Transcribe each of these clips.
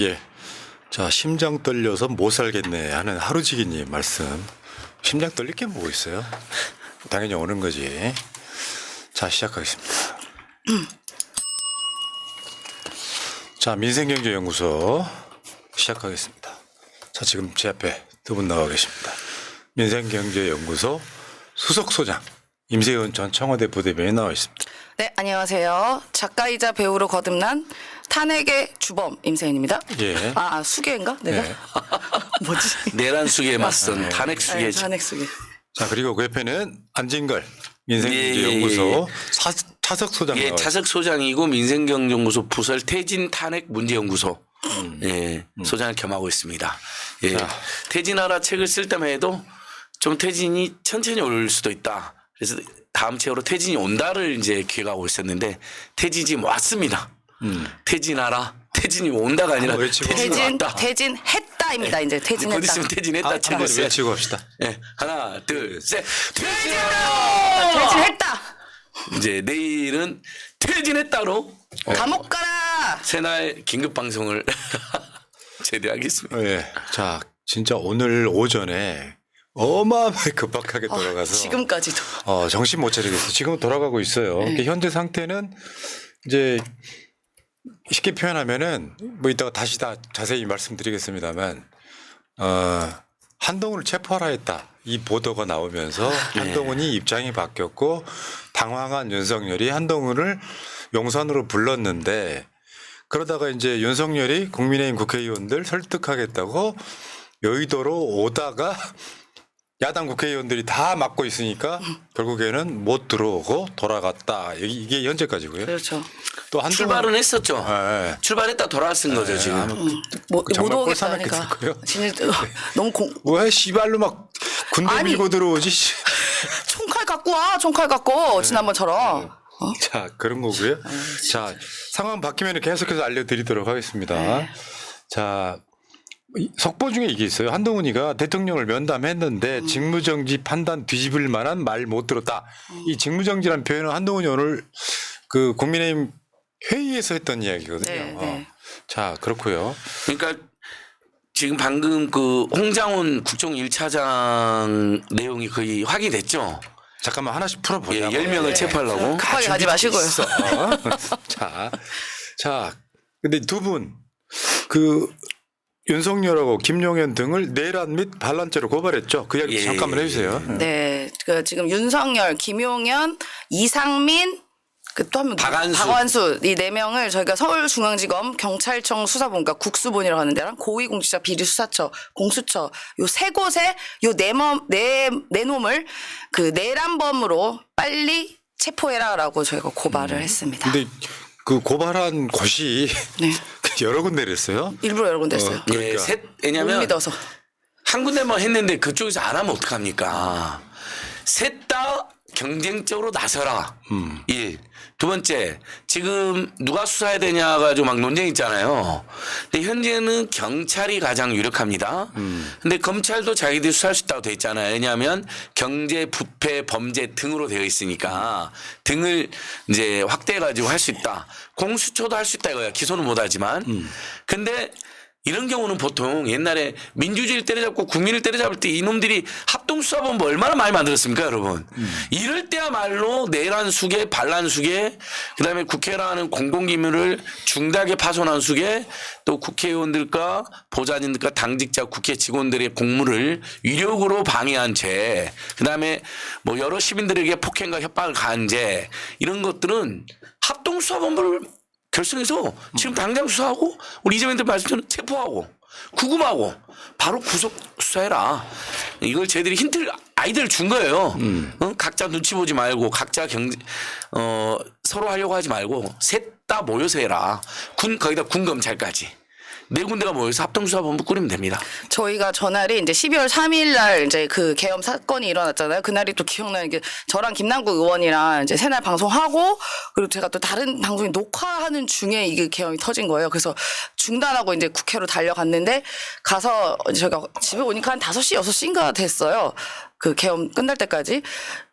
예. 자, 심장 떨려서 못 살겠네 하는 하루지기님 말씀. 심장 떨릴 게 뭐 있어요? 당연히 오는 거지. 자, 시작하겠습니다. 자, 민생경제연구소 시작하겠습니다. 자, 지금 제 앞에 두 분 나와 계십니다. 민생경제연구소 수석소장 임세훈 전 청와대 부대변인 나와 있습니다. 네, 안녕하세요. 작가이자 배우로 거듭난 탄핵의 주범 임세인입니다. 예. 수계인가? 내가? 예. 뭐지? 내란 수계에 맞선 탄핵 수계. 네, 탄핵 수계. 자, 그리고 그 옆에는 안진걸 민생경제연구소 차석 소장 나와 예, 있습니다. 차석 소장이고 민생경제연구소 부설 태진 탄핵 문제연구소 소장을 겸하고 있습니다. 예. 자. 태진하라 책을 쓸 때만 해도 좀 태진이 천천히 올 수도 있다. 그래서 다음 책으로 태진이 온다를 이제 기획하고 있었는데 태진이 지금 왔습니다. 태진하라. 태진이 온다가 아니라 외치고 태진이 왔다. 태진했다입니다. 이제 곧 태진했다. 있으면 태진했다. 책을 한번 써야지. 외치고 합시다. 예, 하나, 둘, 셋. 퇴진하라! 태진했다. 이제 내일은 퇴진했다로 감옥 가라. 새날 긴급 방송을 제대하겠습니다. 예. 자, 진짜 오늘 오전에 어마어마하게 급박하게 돌아가서 지금까지도. 정신 못 차리겠어요. 지금 돌아가고 있어요. 그러니까 현재 상태는 이제 쉽게 표현하면은 뭐 이따가 다시 다 자세히 말씀드리겠습니다만 한동훈을 체포하라 했다. 이 보도가 나오면서 한동훈이 입장이 바뀌었고 당황한 윤석열이 한동훈을 용산으로 불렀는데 그러다가 이제 윤석열이 국민의힘 국회의원들 설득하겠다고 여의도로 오다가 야당 국회의원들이 다 막고 있으니까 결국에는 못 들어오고 돌아갔다. 이게 현재까지고요. 그렇죠. 또 한동훈 출발은 했었죠. 예. 출발했다 돌아왔은 거죠 지금. 못 정말 오겠다 꼴사납겠을 하니까. 거예요. 진짜 너무 왜 씨발로 막 군대 아니. 밀고 들어오지? 총칼 갖고 와. 총칼 갖고 지난번처럼. 자, 그런 거고요. 자, 상황 바뀌면 계속해서 알려드리도록 하겠습니다. 자, 속보 중에 이게 있어요. 한동훈이가 대통령을 면담했는데 직무정지 판단 뒤집을 만한 말 못 들었다. 이 직무정지라는 표현은 한동훈이 오늘 그 국민의힘 회의에서 했던 이야기거든요. 네, 네. 자, 그렇고요. 그러니까 지금 방금 그 홍장훈 국정 1차장 내용이 거의 확인됐죠. 잠깐만 하나씩 풀어보자. 예, 10명을 체포하려고. 급하게 가지 마시고요. 자, 근데 두 분, 윤석열하고 김용현 등을 내란 및 반란죄로 고발했죠. 그 이야기 예, 잠깐만 해주세요. 네, 지금 윤석열, 김용현, 이상민, 또 한 명 박완수 이 4명을 저희가 서울중앙지검 경찰청 수사본, 그러니까 국수본이라고 하는 데랑 고위공직자 비리수사처, 공수처 요 3곳에 요 네 놈을 그 내란범으로 빨리 체포해라라고 저희가 고발을 했습니다. 근데 그 고발한 곳이 네. 여러 군데를 했어요. 일부러 여러 군데 했어요. 예, 그러니까. 못 왜냐면 믿어서. 한 군데만 했는데 그쪽에서 안 하면 어떡합니까? 셋 다 경쟁적으로 나서라. 1. 두 번째, 지금 누가 수사해야 되냐 가지고 막 논쟁 있잖아요. 근데 현재는 경찰이 가장 유력합니다. 근데 검찰도 자기들이 수사할 수 있다고 돼 있잖아요. 왜냐하면 경제, 부패, 범죄 등으로 되어 있으니까 등을 이제 확대해 가지고 할 수 있다. 공수처도 할 수 있다 이거야. 기소는 못 하지만. 근데 이런 경우는 보통 옛날에 민주주의를 때려잡고 국민을 때려잡을 때 이놈들이 합동수사본부 얼마나 많이 만들었습니까, 여러분? 이럴 때야말로 내란 수계, 반란 수계, 그다음에 국회라는 공공기밀을 중대하게 파손한 수계, 또 국회의원들과 보좌진들과 당직자 국회 직원들의 공무를 위력으로 방해한 죄, 그다음에 뭐 여러 시민들에게 폭행과 협박을 가한 죄, 이런 것들은 합동수사본부를 결성해서 지금 당장 수사하고 우리 이재명들 말씀처럼 체포하고 구금하고 바로 구속 수사해라. 이걸 저희들이 힌트를 아이들 준 거예요. 각자 눈치 보지 말고 각자 서로 하려고 하지 말고 셋 다 모여서 해라. 거기다 군검찰까지. 4군데가 모여서 합동수사본부 꾸리면 됩니다. 저희가 전날이 이제 12월 3일 날 이제 그 계엄 사건이 일어났잖아요. 그날이 또 기억나는 게 저랑 김남국 의원이랑 이제 새날 방송하고 그리고 제가 또 다른 방송이 녹화하는 중에 이게 계엄이 터진 거예요. 그래서 중단하고 이제 국회로 달려갔는데 가서 저희가 집에 오니까 한 5시, 6시인가 됐어요. 그 계엄 끝날 때까지.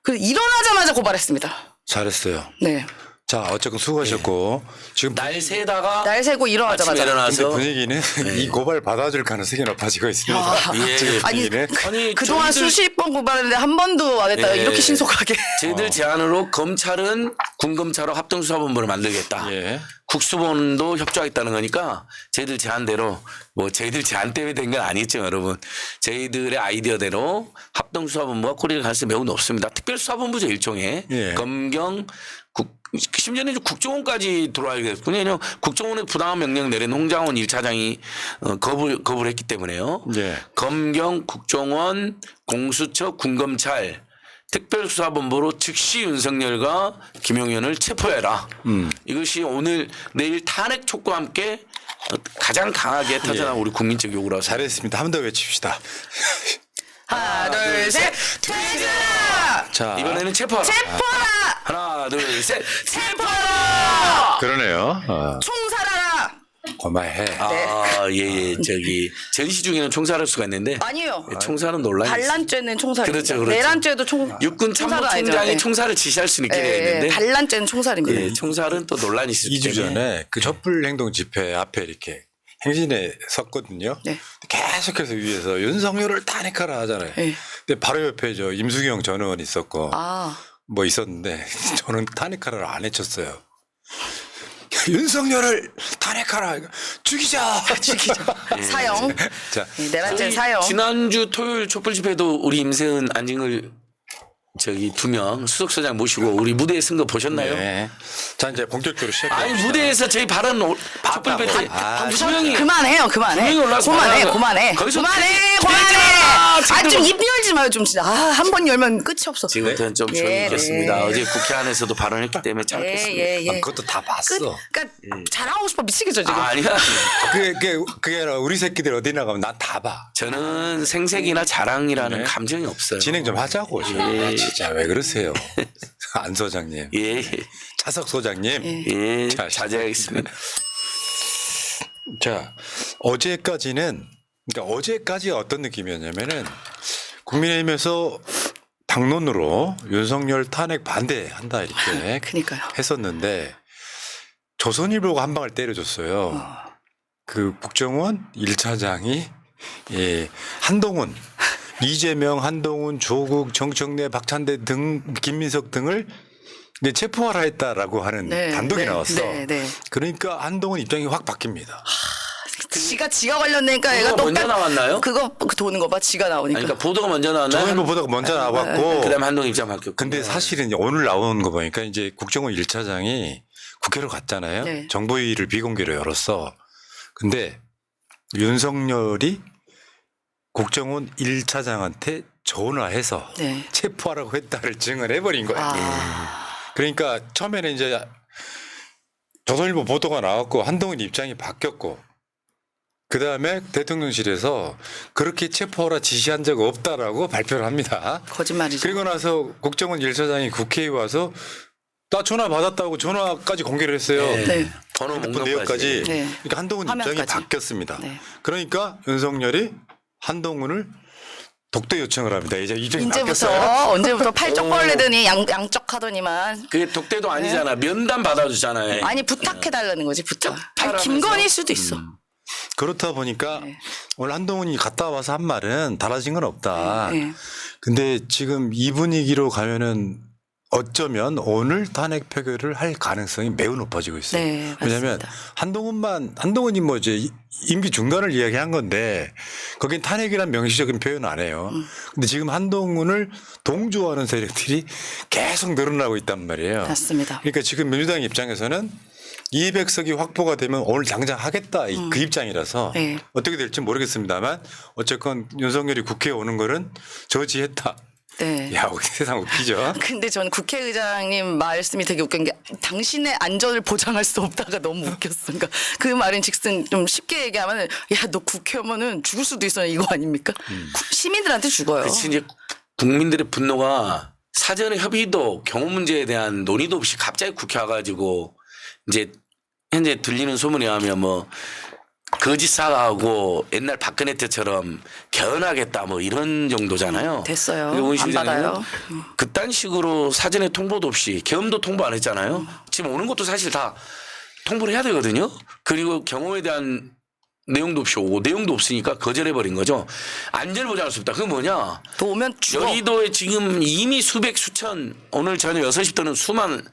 그 일어나자마자 고발했습니다. 잘했어요. 네. 자, 어쨌든 수고하셨고 지금 날 새다가 날 새고 아침에 일어나자마자. 근데 일어나서 분위기는 이 고발 받아줄 가능성이 높아지고 있습니다. 예. 지금 아니, 분위기는. 아니 그동안 저희들- 수십 번 고발했는데 한 번도 안 했다가 예. 이렇게 신속하게. 저희들 제안으로 검찰은 군검찰로 합동수사본부를 만들겠다. 예. 국수본도 협조하겠다는 거니까 저희들 제안대로 뭐 저희들 제안 때문에 된 건 아니죠, 여러분. 저희들의 아이디어대로 합동수사본부가 꼬리를 갈 수 매우 높습니다. 특별수사본부죠, 일종의. 예. 검경 심지어는 이제 국정원까지 들어와야겠군요. 왜냐하면 국정원에 부당한 명령 내린 홍장원 1차장이 거부를 했기 때문에요. 예. 검경, 국정원, 공수처, 군검찰 특별수사본부로 즉시 윤석열과 김용현을 체포해라. 이것이 오늘 내일 탄핵 촉구와 함께 가장 강하게 타전한 우리 국민적 요구라고 생각합니다. 잘했습니다. 한 번 더 외칩시다. 하나, 둘, 셋. 퇴진하라! 자, 이번에는 체포하라. 체포하라! 하나, 둘, 셋. 체포하라! 그러네요. 총살하라! 고마해. 아, 예. 저기 전시 중에는 총살할 수가 있는데 아니에요. 총살은 논란이 있어요. 반란죄는 총살입니다. 그렇죠, 그렇죠. 내란죄도 육군 총살은 참모총장이 아니죠. 총살을 지시할 수는 있게 되어 예, 있는데 반란죄는 총살입니다. 예, 총살은 또 논란이 있을 2주 때문에 전에 그 촛불 행동 집회 앞에 이렇게 행진에 섰거든요. 네. 계속해서 위에서 윤석열을 탄핵하라 하잖아요. 네. 근데 바로 옆에 저 임수경 전 의원 있었고 아, 뭐 있었는데 저는 탄핵하라를 안 해쳤어요. 윤석열을 탄핵하라. 죽이자. 사형. 자, 네, 내란죄는 저희 사형. 지난주 토요일 촛불 집회도 우리 임세은 안징을 저기 2명 수석소장 모시고 우리 무대에 쓴 거 보셨나요? 네. 자 이제 본격적으로 시작해. 아니 무대에서 저희 발언 촛불 집회 아, 두 명이 그만해요, 그만해. 분명히 올라와서 그만해, 말하는 그만해. 거기서 그만해, 되지 그만해. 마. 아, 좀 입 열지 마요, 좀 진짜. 아, 한 번 열면 끝이 없어. 지금부터는 좀 예, 조용히 있겠습니다. 네. 어제 국회 안에서도 발언했기 때문에 짧겠습니다. 예. 그것도 다 봤어. 그러니까 자랑하고 싶어 미치겠죠 지금. 아니야. 그게 아니라 우리 새끼들 어디 나가면 난 다 봐. 저는 생색이나 자랑이라는 네. 감정이 없어요. 진행 좀 하자고. 예. 진짜 왜 그러세요? 안 소장님, 예. 차석 소장님. 예. 자, 자제하겠습니다. 자, 어제까지는 그러니까 어제까지 어떤 느낌이었냐면은 국민의힘에서 당론으로 윤석열 탄핵 반대한다 이렇게 그러니까요. 했었는데 조선일보가 한 방을 때려줬어요. 그 국정원 1차장이 예, 한동훈, 이재명, 한동훈, 조국, 정청래, 박찬대 등 김민석 등을 이제 체포하라 했다라고 하는 네, 단독이 네, 나왔어. 네. 그러니까 한동훈 입장이 확 바뀝니다. 지가 관련되니까 얘가 보도가 먼저 똑같- 나왔나요? 그거 도는 거 봐. 지가 나오니까. 아니, 그러니까 보도가 먼저 나왔나요? 조선일보 보다가 먼저 나왔고 그다음에 한동 입장 바뀌었고. 근데 사실은 오늘 나오는 거 보니까 이제 국정원 1차장이 국회로 갔잖아요. 네. 정보회의를 비공개로 열었어. 근데 윤석열이 국정원 1차장한테 전화해서 네. 체포하라고 했다를 증언해버린 거야. 아, 그러니까 처음에는 이제 조선일보 보도가 나왔고 한동훈 입장이 바뀌었고 그 다음에 대통령실에서 그렇게 체포하라 지시한 적 없다라고 발표를 합니다. 거짓말이죠. 그리고 나서 국정원 1차장이 국회에 와서 나 전화 받았다고 전화까지 공개를 했어요. 네. 번호 핸드폰 목록까지. 내역까지. 네. 그러니까 한동훈 입장이 화면까지. 바뀌었습니다. 네. 그러니까 윤석열이 한동훈을 독대 요청을 합니다. 이제 입장이 바뀌었어요. 이제부터 언제부터 팔쪽 벌리더니 양쪽 하더니만. 그게 독대도 아니잖아. 면담 받아주잖아요. 아니 부탁해달라는 거지 부탁. 아니, 하라면서. 김건희일 수도 있어. 그렇다 보니까 네. 오늘 한동훈이 갔다 와서 한 말은 달라진 건 없다. 네. 근데 지금 이 분위기로 가면은 어쩌면 오늘 탄핵 표결을 할 가능성이 매우 높아지고 있어요. 네, 왜냐하면 맞습니다. 한동훈이 뭐 이제 임기 중단을 이야기한 건데 거긴 탄핵이란 명시적인 표현 안 해요. 근데 지금 한동훈을 동조하는 세력들이 계속 늘어나고 있단 말이에요. 맞습니다. 그러니까 지금 민주당 입장에서는 200석이 확보가 되면 오늘 당장 하겠다 그 입장이라서 네. 어떻게 될지 모르겠습니다만 어쨌건 윤석열이 국회에 오는 거는 저지했다. 네. 야, 우리 세상 웃기죠. 근데 저는 국회의장님 말씀이 되게 웃긴 게 당신의 안전을 보장할 수 없다가 너무 웃겼어. 그러니까 그 말인 즉슨 좀 쉽게 얘기하면 야, 너 국회 오면은 죽을 수도 있어 이거 아닙니까? 시민들한테 죽어요. 그렇지 이제 국민들의 분노가 사전에 협의도 경호 문제에 대한 논의도 없이 갑자기 국회 와가지고 이제 현재 들리는 소문에 의하면 뭐 거짓사하고 옛날 박근혜 때처럼 개헌하겠다 뭐 이런 정도잖아요. 됐어요. 그러니까 원 안 시장님은 받아요. 그딴 식으로 사전에 통보도 없이 계엄도 통보 안 했잖아요. 지금 오는 것도 사실 다 통보를 해야 되거든요. 그리고 경호에 대한 내용도 없이 오고 내용도 없으니까 거절해버린 거죠. 안전을 보장할 수 없다. 그건 뭐냐. 또 오면 죽어. 여의도에 지금 이미 수백 수천 오늘 저녁 6시부터는 수만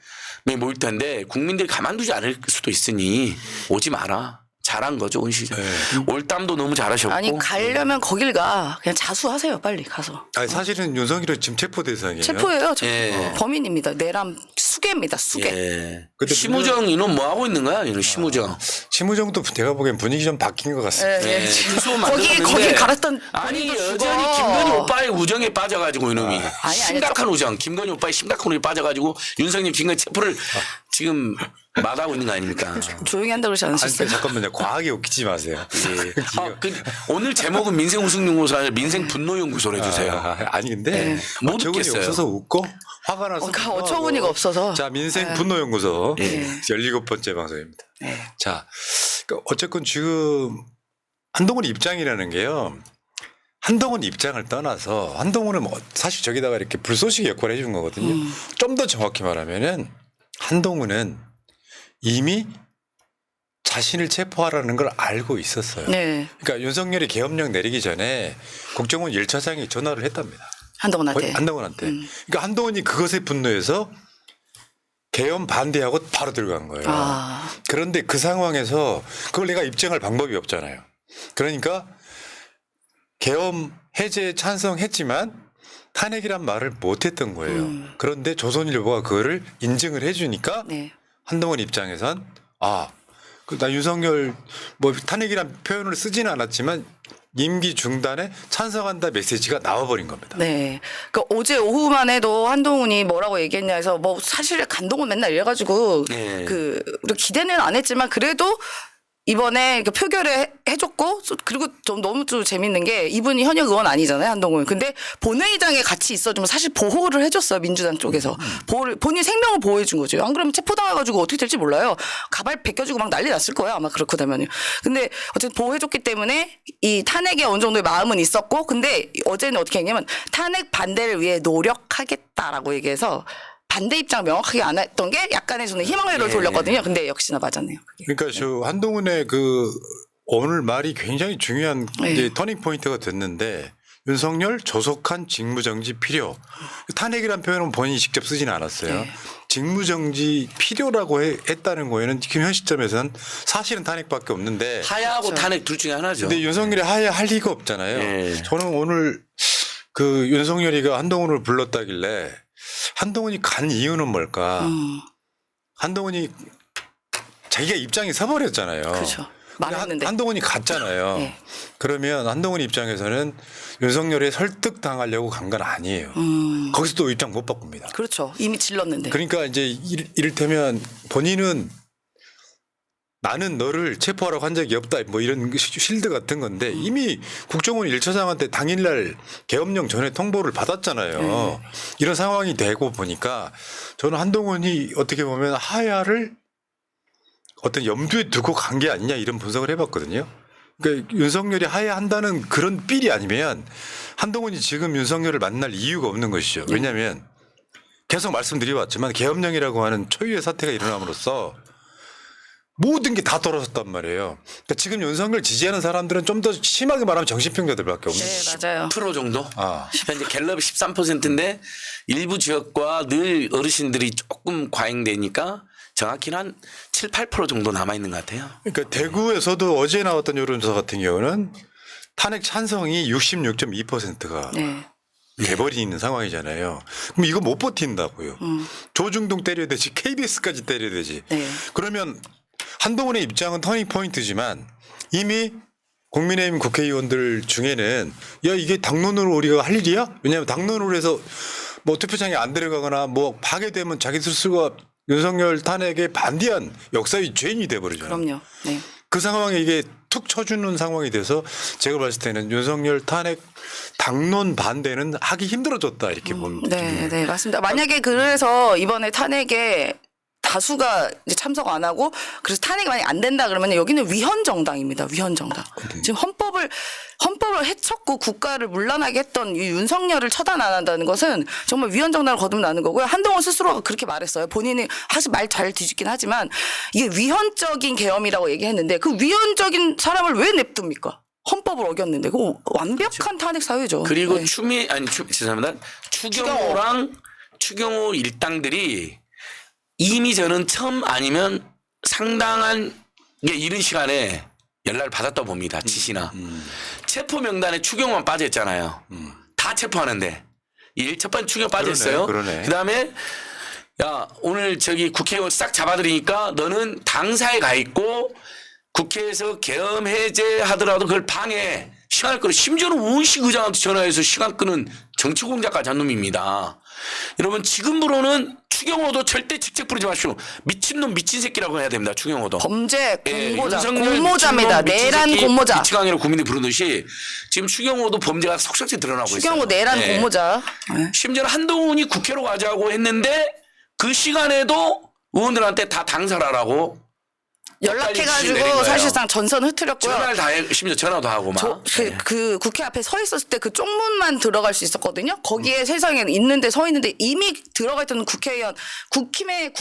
명이 모일 텐데 국민들이 가만두지 않을 수도 있으니 오지 마라. 잘한 거죠, 온 시장. 올담도 너무 잘하셨고. 아니 가려면 거길 가. 그냥 자수하세요. 빨리 가서. 아니 사실은 윤석열이 지금 체포 대상이에요. 체포예요. 체포. 예. 범인입니다. 내란 수괴입니다. 수괴. 예. 근데 심우정 이놈 뭐 하고 있는 거야? 이놈 심우정. 심우정도 제가 보기엔 분위기 좀 바뀐 것 같습니다. 예, 예. 무서워 거기 만들었는데 거기 갈았던 아니 분위기도 여전히 죽어. 김건희 오빠의 우정에 빠져가지고 이놈이 아니, 심각한 우정 김건희 오빠의 심각한 우정에 빠져가지고 윤석열 김건희 체포를 지금 마다하고 있는 거 아닙니까? 조용히 한다고 그러지 아니 않으셨어요? 잠깐만요. 과하게 웃기지 마세요. 예. 오늘 제목은 민생 우승연구소 아니라 민생 분노연구소로 해주세요. 아니 근데 못 어처구니 웃겠어요. 없어서 웃고 화가 나서 어처구니가 없어서. 자 민생 분노연구소 예. 17번째 방송입니다. 네. 자 어쨌건 지금 한동훈 입장이라는 게요. 한동훈 입장을 떠나서 한동훈은 뭐 사실 저기다가 이렇게 불쏘시개 역할을 해준 거거든요. 좀 더 정확히 말하면은 한동훈은 이미 자신을 체포하라는 걸 알고 있었어요. 네. 그러니까 윤석열이 계엄령 내리기 전에 국정원 1차장이 전화를 했답니다. 한동훈한테. 한동훈한테. 그러니까 한동훈이 그것에 분노해서 계엄 반대하고 바로 들어간 거예요. 아. 그런데 그 상황에서 그걸 내가 입증할 방법이 없잖아요. 그러니까 계엄 해제에 찬성했지만 탄핵이란 말을 못했던 거예요. 그런데 조선일보가 그거를 인증을 해주니까 네. 한동훈 입장에선 나 윤석열 뭐 탄핵이란 표현을 쓰지는 않았지만 임기 중단에 찬성한다 메시지가 나와버린 겁니다. 네. 그러니까 어제 오후만 해도 한동훈이 뭐라고 얘기했냐 해서 뭐 사실 간동훈 맨날 이래가지고 네. 우리 기대는 안 했지만 그래도 이번에 표결을 해줬고 그리고 좀 너무 좀 재밌는 게 이분이 현역 의원 아니잖아요 한동훈. 근데 본회의장에 같이 있어주면 사실 보호를 해줬어요 민주당 쪽에서. 보호를 본인 생명을 보호해준 거죠. 안 그러면 체포당해가지고 어떻게 될지 몰라요. 가발 벗겨주고 막 난리 났을 거예요 아마 그렇고 되면요. 근데 어쨌든 보호해줬기 때문에 이 탄핵에 어느 정도의 마음은 있었고 근데 어제는 어떻게 했냐면 탄핵 반대를 위해 노력하겠다라고 얘기해서 반대 입장 명확하게 안 했던 게 약간의 저는 희망회로를 돌렸거든요. 근데 역시나 맞았네요. 그게. 그러니까 저 한동훈의 그 오늘 말이 굉장히 중요한 네. 이제 터닝 포인트가 됐는데 윤석열 조속한 직무정지 필요. 탄핵이란 표현은 본인이 직접 쓰지는 않았어요. 네. 직무정지 필요라고 했다는 거에는 지금 현 시점에서는 사실은 탄핵밖에 없는데 하야하고 그렇죠. 탄핵 둘 중에 하나죠. 근데 윤석열이 하야 할 리가 없잖아요. 네. 저는 오늘 그 윤석열이가 한동훈을 불렀다길래 한동훈이 간 이유는 뭘까? 한동훈이 자기가 입장이 서버렸잖아요. 그렇죠. 말했는데. 한동훈이 갔잖아요. 네. 그러면 한동훈 입장에서는 윤석열에 설득당하려고 간 건 아니에요. 거기서 또 입장 못 바꿉니다. 그렇죠. 이미 질렀는데. 그러니까 이제 이를테면 본인은 나는 너를 체포하라고 한 적이 없다 뭐 이런 실드 같은 건데 이미 국정원 1차장한테 당일날 계엄령 전에 통보를 받았잖아요. 이런 상황이 되고 보니까 저는 한동훈이 어떻게 보면 하야를 어떤 염두에 두고 간 게 아니냐 이런 분석을 해봤거든요. 그러니까 윤석열이 하야한다는 그런 삘이 아니면 한동훈이 지금 윤석열을 만날 이유가 없는 것이죠. 왜냐하면 계속 말씀드려왔지만 계엄령이라고 하는 초유의 사태가 일어남으로써 모든 게 다 돌아섰단 말이에요. 그러니까 지금 윤석열 지지하는 사람들은 좀 더 심하게 말하면 정신병자들밖에 없는 거죠. 네 맞아요. 10% 정도? 아. 현재 갤럽이 13%인데 일부 지역과 늘 어르신들이 조금 과잉되니까 정확히는 한 7, 8% 정도 남아있는 것 같아요. 그러니까 대구에서도 어제 나왔던 여론조사 같은 경우는 탄핵 찬성이 66.2%가 네. 돼버리는 상황이잖아요. 그럼 이거 못 버틴다고요. 조중동 때려야 되지 KBS까지 때려야 되지. 네. 그러면 한동훈의 입장은 터닝 포인트지만 이미 국민의힘 국회의원들 중에는 야 이게 당론으로 우리가 할 일이야? 왜냐하면 당론으로 해서 뭐 투표장에 안 들어가거나 뭐 파괴되면 자기 스스로가 윤석열 탄핵에 반대한 역사의 죄인이 돼버리잖아요. 그럼요. 네. 그 상황에 이게 툭 쳐주는 상황이 돼서 제가 봤을 때는 윤석열 탄핵 당론 반대는 하기 힘들어졌다 이렇게 봅니다. 네, 네, 맞습니다. 만약에 그래서 이번에 탄핵에 다 다수가 이제 참석 안 하고 그래서 탄핵이 만약 안 된다 그러면 여기는 위헌 정당입니다. 위헌 정당. 지금 헌법을 해쳤고 국가를 문란하게 했던 이 윤석열을 처단 안 한다는 것은 정말 위헌 정당을 거듭나는 거고요. 한동훈 스스로가 그렇게 말했어요. 본인이 사실 말 잘 뒤집긴 하지만 이게 위헌적인 계엄이라고 얘기했는데 그 위헌적인 사람을 왜 냅둡니까? 헌법을 어겼는데 그거 완벽한 탄핵 사유죠. 그리고 네. 죄송합니다. 추경호 일당들이 이미 저는 처음 아니면 상당한 게 이른 시간에 연락을 받았다 봅니다. 지시나. 체포 명단에 추경호만 빠져 있잖아요. 다 체포하는데. 첫 번째 추경 빠져 있어요. 그러네. 그다음에 야 오늘 저기 국회의원 싹 잡아들이니까 너는 당사에 가 있고 국회에서 계엄 해제하더라도 그걸 방해 시간을 끌어 심지어는 우은식 의장한테 전화해서 시간 끄는 정치 공작까지 한 놈입니다. 여러분 지금으로는 추경호도 절대 직책 부르지 마시고 미친놈 미친 새끼라고 해야 됩니다. 추경호도. 범죄 공모자, 윤석열 공모자입니다. 미친놈, 미친 내란 새끼, 공모자. 미치광이라고 국민들이 부르듯이 지금 추경호도 범죄가 속속히 드러나고 있어요. 추경호 내란 예. 공모자. 네. 심지어 한동훈이 국회로 가자고 했는데 그 시간에도 의원들한테 다 당사라라고 연락해가지고 사실상 전선 흐트렸고요. 전화를 다 해, 심지어 전화도 하고 막. 그 국회 앞에 서 있었을 때 그 쪽문만 들어갈 수 있었거든요. 거기에 세상에 있는데 서 있는데 이미 들어가 있던 국회의원, 국힘의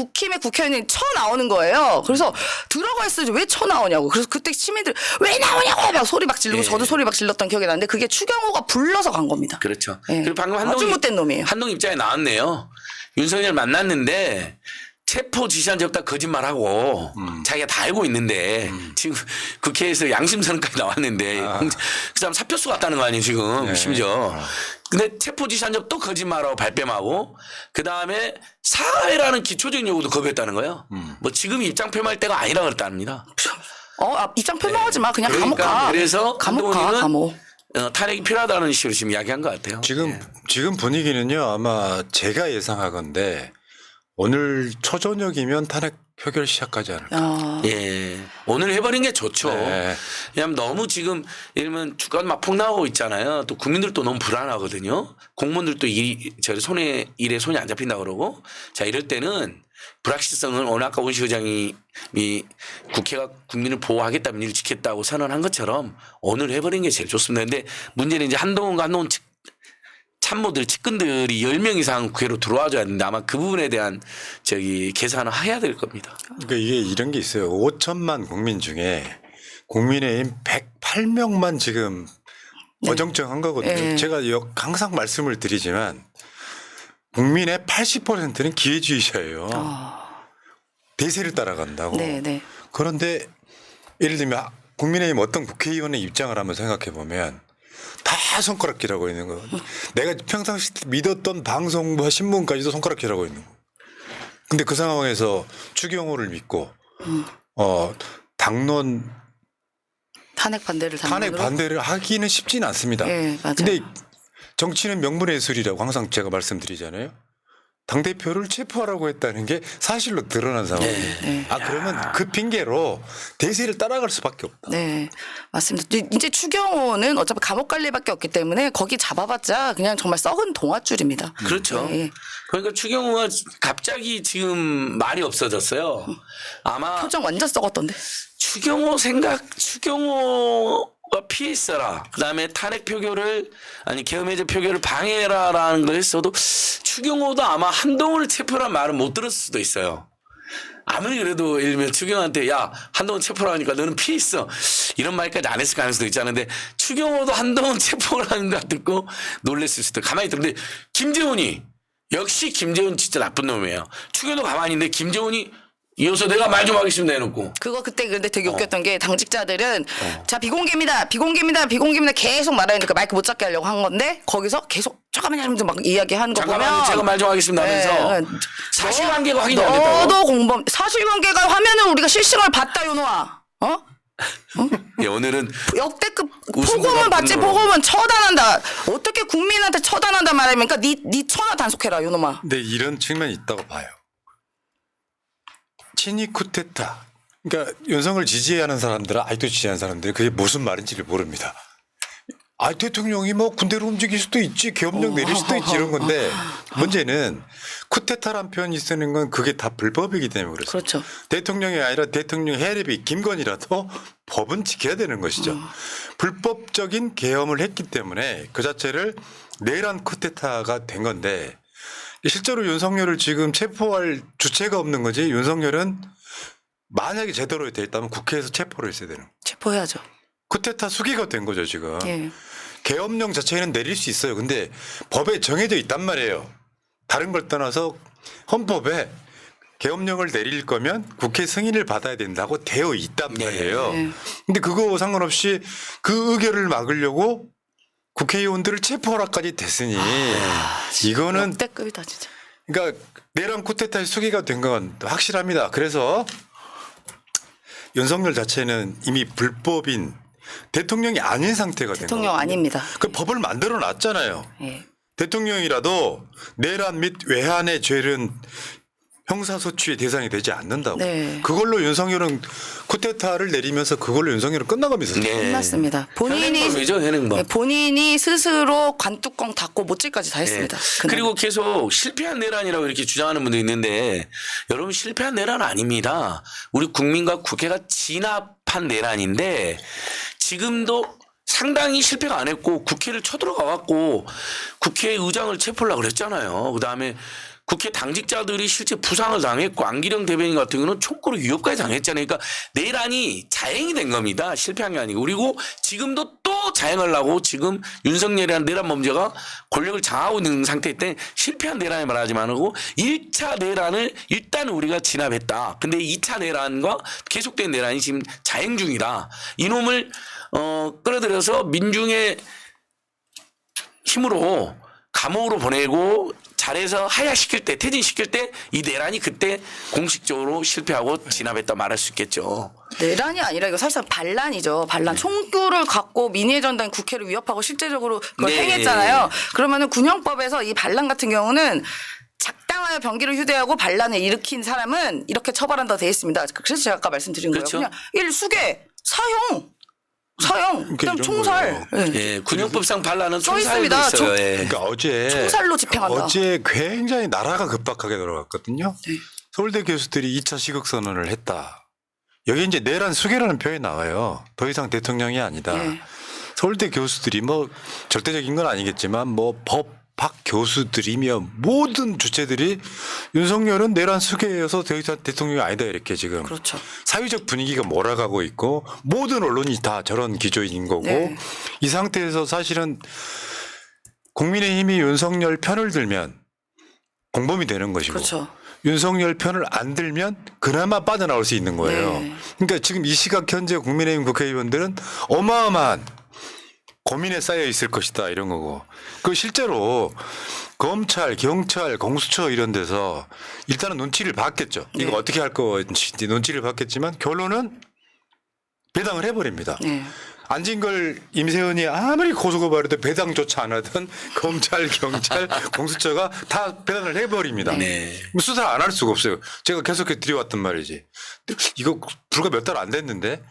국회의원이 쳐 나오는 거예요. 그래서 들어가 있어야지 왜 쳐 나오냐고. 그래서 그때 시민들 왜 나오냐고 막 소리 막 지르고 저도 소리 막 질렀던 기억이 나는데 그게 추경호가 불러서 간 겁니다. 그렇죠. 예. 그리고 방금 아주 못된 놈이에요. 한동 입장에 나왔네요. 윤석열 만났는데 체포 지시한 적 없다 거짓말하고 자기가 다 알고 있는데 지금 국회에서 양심선언까지 나왔는데 그 사람 사표수 같다는 거 아니에요 지금 네. 심지어. 근데 체포 지시한 적 또 거짓말하고 발뺌하고 그다음에 사과해라는 기초적인 요구도 거부했다는 거예요. 뭐 지금 입장 표명할 때가 아니라 그랬답니다. 입장 표명하지 마. 그냥 감옥 그러니까 가. 그래서 감옥 가. 한동훈은 감옥. 탄핵이 필요하다는 식으로 지금 이야기한 것 같아요. 지금 분위기는요 아마 제가 예상하건데 오늘 초저녁이면 탄핵 표결 시작하지 않을까. 예. 오늘 해버린 게 좋죠. 네. 왜냐하면 너무 지금 예를 들면 주가 막 폭락하고 있잖아요. 또 국민들도 너무 불안하거든요. 공무원들도 일에 손이 안 잡힌다 그러고 자 이럴 때는 불확실성을 오늘 아까 원시 의장이 국회가 국민을 보호하겠다면 일을 지켰다고 선언한 것처럼 오늘 해버린 게 제일 좋습니다. 근데 문제는 이제 한동훈 참모들 측근들이 10명 이상 국회로 들어와줘야 되는데 아마 그 부분에 대한 계산을 해야 될 겁니다. 그러니까 이게 이런 게 있어요. 5천만 국민 중에 국민의힘 108명만 지금 어정쩡한 거거든요. 네. 제가 항상 말씀을 드리지만 국민의 80%는 기회주의자예요. 대세를 따라간다고. 네, 네. 그런데 예를 들면 국민의힘 어떤 국회의원의 입장을 한번 생각해 보면 다 손가락질하고 있는 거. 내가 평상시 믿었던 방송과 신문까지도 손가락질하고 있는 거. 근데 그 상황에서 추경호를 믿고 당론 탄핵 반대를 하기는 쉽지는 않습니다. 네, 맞아요. 근데 정치는 명분의 예술이라고 항상 제가 말씀드리잖아요. 당대표를 체포하라고 했다는 게 사실로 드러난 상황이에요. 네. 그러면 그 핑계로 대세를 따라갈 수밖에 없다. 네, 맞습니다. 이제 추경호는 어차피 감옥 갈 일밖에 없기 때문에 거기 잡아봤자 그냥 정말 썩은 동아줄입니다. 그렇죠. 네. 그러니까 추경호가 갑자기 지금 말이 없어졌어요. 아마 표정 완전 썩었던데. 추경호가 피해 있어라. 그다음에 탄핵 표결을 계엄 해제 표결을 방해라라는 걸 했어도 추경호도 아마 한동훈을 체포란 말은 못 들었을 수도 있어요. 아무리 그래도 예를 들면 추경호한테 야 한동훈 체포라니까 너는 피해 있어 이런 말까지 안 했을 가능성도 있잖아요. 근데 추경호도 한동훈 체포라는 거 듣고 놀랬을 수도. 가만히 있는데 김재훈이 역시 김재훈 진짜 나쁜 놈이에요. 추경호도 가만히 있는데 김재훈이 이어서 내가 말 좀 하겠습니다 해놓고. 그때 근데 되게 웃겼던 게 당직자들은 자 비공개입니다 계속 말하니까 마이크 못 잡게 하려고 한 건데 거기서 계속 잠깐만요 하면서 막 이야기하는 거 잠깐만요 보면 제가 말 좀 하겠습니다 하면서 네. 사실관계가 확인이 안 됐다고. 너도 공범 사실관계가 화면을 우리가 실시간을 봤다 요노아. 예, 오늘은 역대급 우승보다 폭언은 받지 분노로. 폭언은 처단한다. 어떻게 국민한테 처단한다 말하니까 네 천하 단속해라 요놈아. 근데 이런 측면이 있다고 봐요. 친이 쿠데타. 그러니까 윤석을 지지하는 사람들은 아직도 지지하는 사람들이 그게 무슨 말인지를 모릅니다. 대통령이 뭐 군대로 움직일 수도 있지, 계엄령 내릴 수도 있지 이런 건데 문제는 쿠데타란 표현이 쓰는 건 그게 다 불법이기 때문에 그렇습니다. 그렇죠. 대통령이 아니라 대통령 해립이 김건희라도 법은 지켜야 되는 것이죠. 불법적인 계엄을 했기 때문에 그 자체를 내란 쿠데타가 된 건데 실제로 윤석열을 지금 체포할 주체가 없는 거지. 윤석열은 만약에 제대로 돼 있다면 국회에서 체포를 했어야 되는 거예요. 체포해야죠. 쿠데타 수기가 된 거죠 지금. 예. 계엄령 자체는 내릴 수 있어요. 근데 법에 정해져 있단 말이에요. 다른 걸 떠나서 헌법에 계엄령을 내릴 거면 국회 승인을 받아야 된다고 되어 있단 말이에요. 네. 근데 그거 상관없이 그 의결을 막으려고 국회의원들을 체포하라까지 됐으니 이거는 역대급이다 진짜. 그러니까 내란 쿠데타의 수기가 된 건 확실합니다. 그래서 윤석열 자체는 이미 불법인 대통령이 아닌 상태가 된 거예요. 대통령 아닙니다. 그 법을 만들어 놨잖아요. 예. 대통령이라도 내란 및 외환의 죄는 형사소추의 대상이 되지 않는다고. 네. 그걸로 윤석열은 쿠데타를 내리면서 그걸로 윤석열은 끝나가고 있었어요. 네. 끝났습니다. 현행범이죠, 현행범. 네, 본인이 스스로 관뚜껑 닫고 못질까지 다 했습니다. 네. 그리고 계속 실패한 내란이라고 이렇게 주장하는 분도 있는데 여러분 실패한 내란 아닙니다. 우리 국민과 국회가 진압한 내란인데 지금도 상당히 실패가 안 했고 국회를 쳐들어가 갖고 국회의장을 체포하려고 그랬잖아요. 그다음에 국회 당직자들이 실제 부상을 당했고 안기령 대변인 같은 경우는 총구로 위협까지 당했잖아요. 그러니까 내란이 자행이 된 겁니다. 실패한 게 아니고. 그리고 지금도 또 자행하려고 지금 윤석열이라는 내란 범죄가 권력을 장악하고 있는 상태일 때 실패한 내란을 말하지 말고 1차 내란을 일단 우리가 진압했다. 근데 2차 내란과 계속된 내란이 지금 자행 중이다. 이놈을 끌어들여서 민중의 힘으로 감옥으로 보내고 잘해서 하야시킬 때 퇴진시킬 때 이 내란이 그때 공식적으로 실패하고 진압했다 말할 수 있겠죠. 내란이 아니라 이거 사실상 반란이죠. 반란. 총구를 갖고 민의회 전당 국회를 위협하고 실제적으로 그걸 네. 행했잖아요. 그러면은 군형법에서 이 반란 같은 경우는 작당하여 병기를 휴대하고 반란을 일으킨 사람은 이렇게 처벌한다고 되어 있습니다. 그래서 제가 아까 말씀드린 그렇죠. 거예요. 그냥 일수계 사형, 그다음 이런 총살. 거예요. 예. 예, 군형법상 반란은 써 총살도 있습니다. 있어요. 예. 그러니까 어제 총살로 집행한다. 어제 굉장히 나라가 급박하게 돌아갔거든요. 네. 서울대 교수들이 2차 시국 선언을 했다. 여기 이제 내란 수계라는 표현이 나와요. 더 이상 대통령이 아니다. 네. 서울대 교수들이 뭐 절대적인 건 아니겠지만 뭐 법학 교수들이며 모든 주체들이 윤석열은 내란 수계여서 더 이상 대통령이 아니다 이렇게 지금 그렇죠. 사회적 분위기가 몰아가고 있고 모든 언론이 다 저런 기조인 거고 네. 이 상태에서 사실은 국민의힘이 윤석열 편을 들면 공범이 되는 것이고 그렇죠. 윤석열 편을 안 들면 그나마 빠져나올 수 있는 거예요. 네. 그러니까 지금 이 시각 현재 국민의힘 국회의원들은 어마어마한 고민에 쌓여 있을 것이다 이런 거고 그 실제로 검찰, 경찰, 공수처 이런 데서 일단은 눈치를 봤겠죠. 이거 네. 어떻게 할 건지 눈치를 봤겠지만 결론은 배당을 해버립니다. 네. 안진걸, 임세은이 아무리 고소고발해도 배당조차 안 하던 검찰, 경찰, 공수처가 다 배당을 해버립니다. 네. 수사 안 할 수가 없어요. 제가 계속해서 드려왔단 말이지. 이거 불과 몇 달 안 됐는데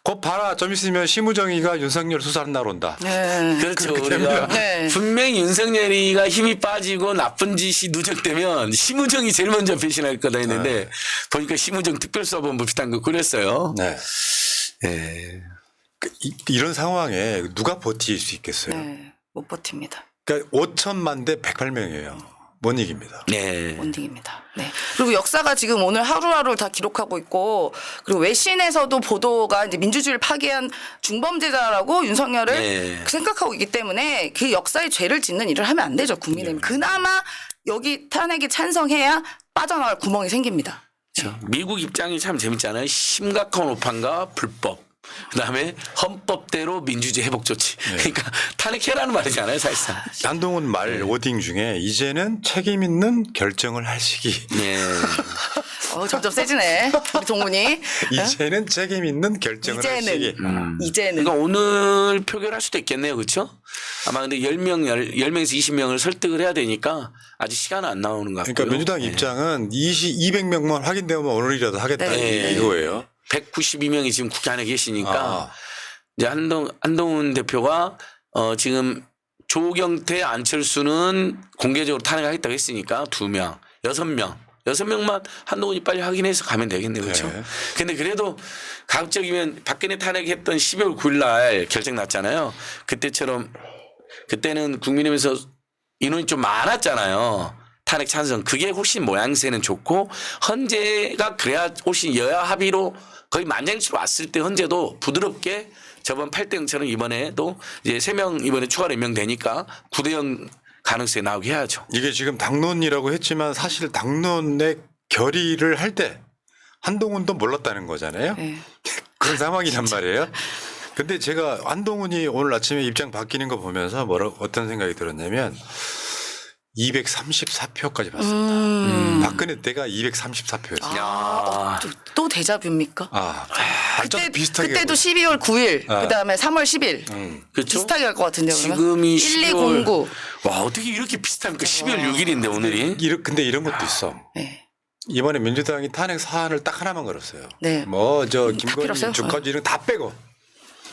곧 봐라 좀 있으면 심우정이가 윤석열 수사하는 날 온다. 네. 그렇죠. 그렇게 우리가 되면. 네. 분명히 윤석열이가 힘이 빠지고 나쁜 짓이 누적되면 심우정이 제일 먼저 배신할 거다 했는데 보니까 심우정 특별수사본부 비슷한 거 그랬어요. 네. 예. 이런 상황에 누가 버틸 수 있겠어요. 네. 못 버팁니다. 그러니까 5천만 대 108명이에요. 못 이깁니다. 네. 원딩입니다. 네. 그리고 역사가 지금 오늘 하루하루 다 기록하고 있고 그리고 외신에서도 보도가 이제 민주주의를 파괴한 중범죄자라고 윤석열을 네. 생각하고 있기 때문에 그 역사의 죄를 짓는 일을 하면 안 되죠. 국민의힘. 그나마 여기 탄핵에 찬성해야 빠져나갈 구멍이 생깁니다. 그렇죠. 미국 입장이 참 재밌잖아요. 심각한 오판과 불법. 그다음에 헌법대로 민주주의 회복 조치. 그러니까 탄핵해라는 말이잖아요, 사실상. 한동훈 말 워딩 중에 이제는 책임 있는 결정을 할 시기. 네. 점점 세지네. 우리 동훈이. 이제는 책임 있는 결정을 할 시기. 이제는. 그러니까 오늘 표결할 수도 있겠네요. 그렇죠? 아마 근데 10명에서 20명을 설득을 해야 되니까 아직 시간은 안 나오는 것 같고요. 그러니까 민주당 네. 입장은 200명만 확인되면 오늘이라도 하겠다 네. 이거예요. 192명이 지금 국회 안에 계시니까 아. 이제 한동훈 대표가 지금 조경태, 안철수는 공개적으로 탄핵하겠다고 했으니까 2명, 6명. 6명만 한동훈이 빨리 확인해서 가면 되겠네요. 그렇죠? 네. 근데 그래도 가급적이면 박근혜 탄핵했던 12월 9일 날 결정 났잖아요. 그때는 국민의힘에서 인원이 좀 많았잖아요. 탄핵 찬성. 그게 훨씬 모양새는 좋고 헌재가 그래야 훨씬 여야 합의로 거의 만장일치로 왔을 때 헌재도 부드럽게 저번 8대0처럼 이번에도 이제 3명 이번에 추가로 임명되니까 9대0 가능성이 나오게 해야죠. 이게 지금 당론이라고 했지만 사실 당론의 결의를 할 때 한동훈도 몰랐다는 거잖아요. 네. 그런 상황이란 말이에요. 근데 제가 한동훈이 오늘 아침에 입장 바뀌는 거 보면서 어떤 생각이 들었냐면 234표까지 봤습니다. 박근혜 때가 234표였어요. 야. 또 데자뷰입니까? 완전 비슷하게 그때도 12월 9일, 아. 그다음에 3월 10일. 그렇죠? 비슷하게 갈 것 같은데요. 그러면? 지금이 1209. 와 어떻게 이렇게 비슷합니까? 12월 6일인데 오늘이. 근데 이런 것도 있어. 네. 이번에 민주당이 탄핵 사안을 딱 하나만 걸었어요. 네. 뭐 저 필요 없어요? 김건희, 주커지 이런 거 다 빼고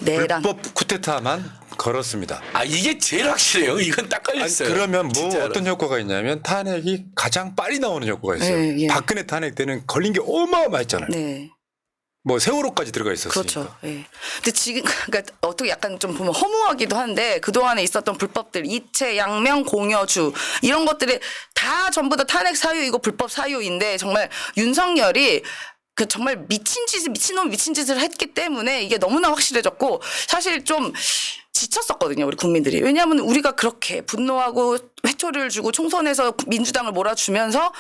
내란. 불법 쿠데타만 걸었습니다. 아 이게 제일 확실해요. 이건 딱 아니, 걸렸어요. 그러면 뭐 진짜로. 어떤 효과가 있냐면 탄핵이 가장 빨리 나오는 효과가 있어요. 네, 예. 박근혜 탄핵 때는 걸린 게 어마어마했잖아요. 네. 뭐 세월호까지 들어가 있었으니까. 그렇죠. 예. 근데 지금 그러니까 어떻게 약간 좀 보면 허무하기도 한데 그동안에 있었던 불법들 이채, 양명, 공여주 이런 것들이 다 전부 다 탄핵 사유이고 불법 사유인데 정말 윤석열이 그 정말 미친놈 미친 짓을 했기 때문에 이게 너무나 확실해졌고 사실 좀 지쳤었거든요, 우리 국민들이. 왜냐하면 우리가 그렇게 분노하고 회초리를 주고 총선에서 민주당을 몰아주면서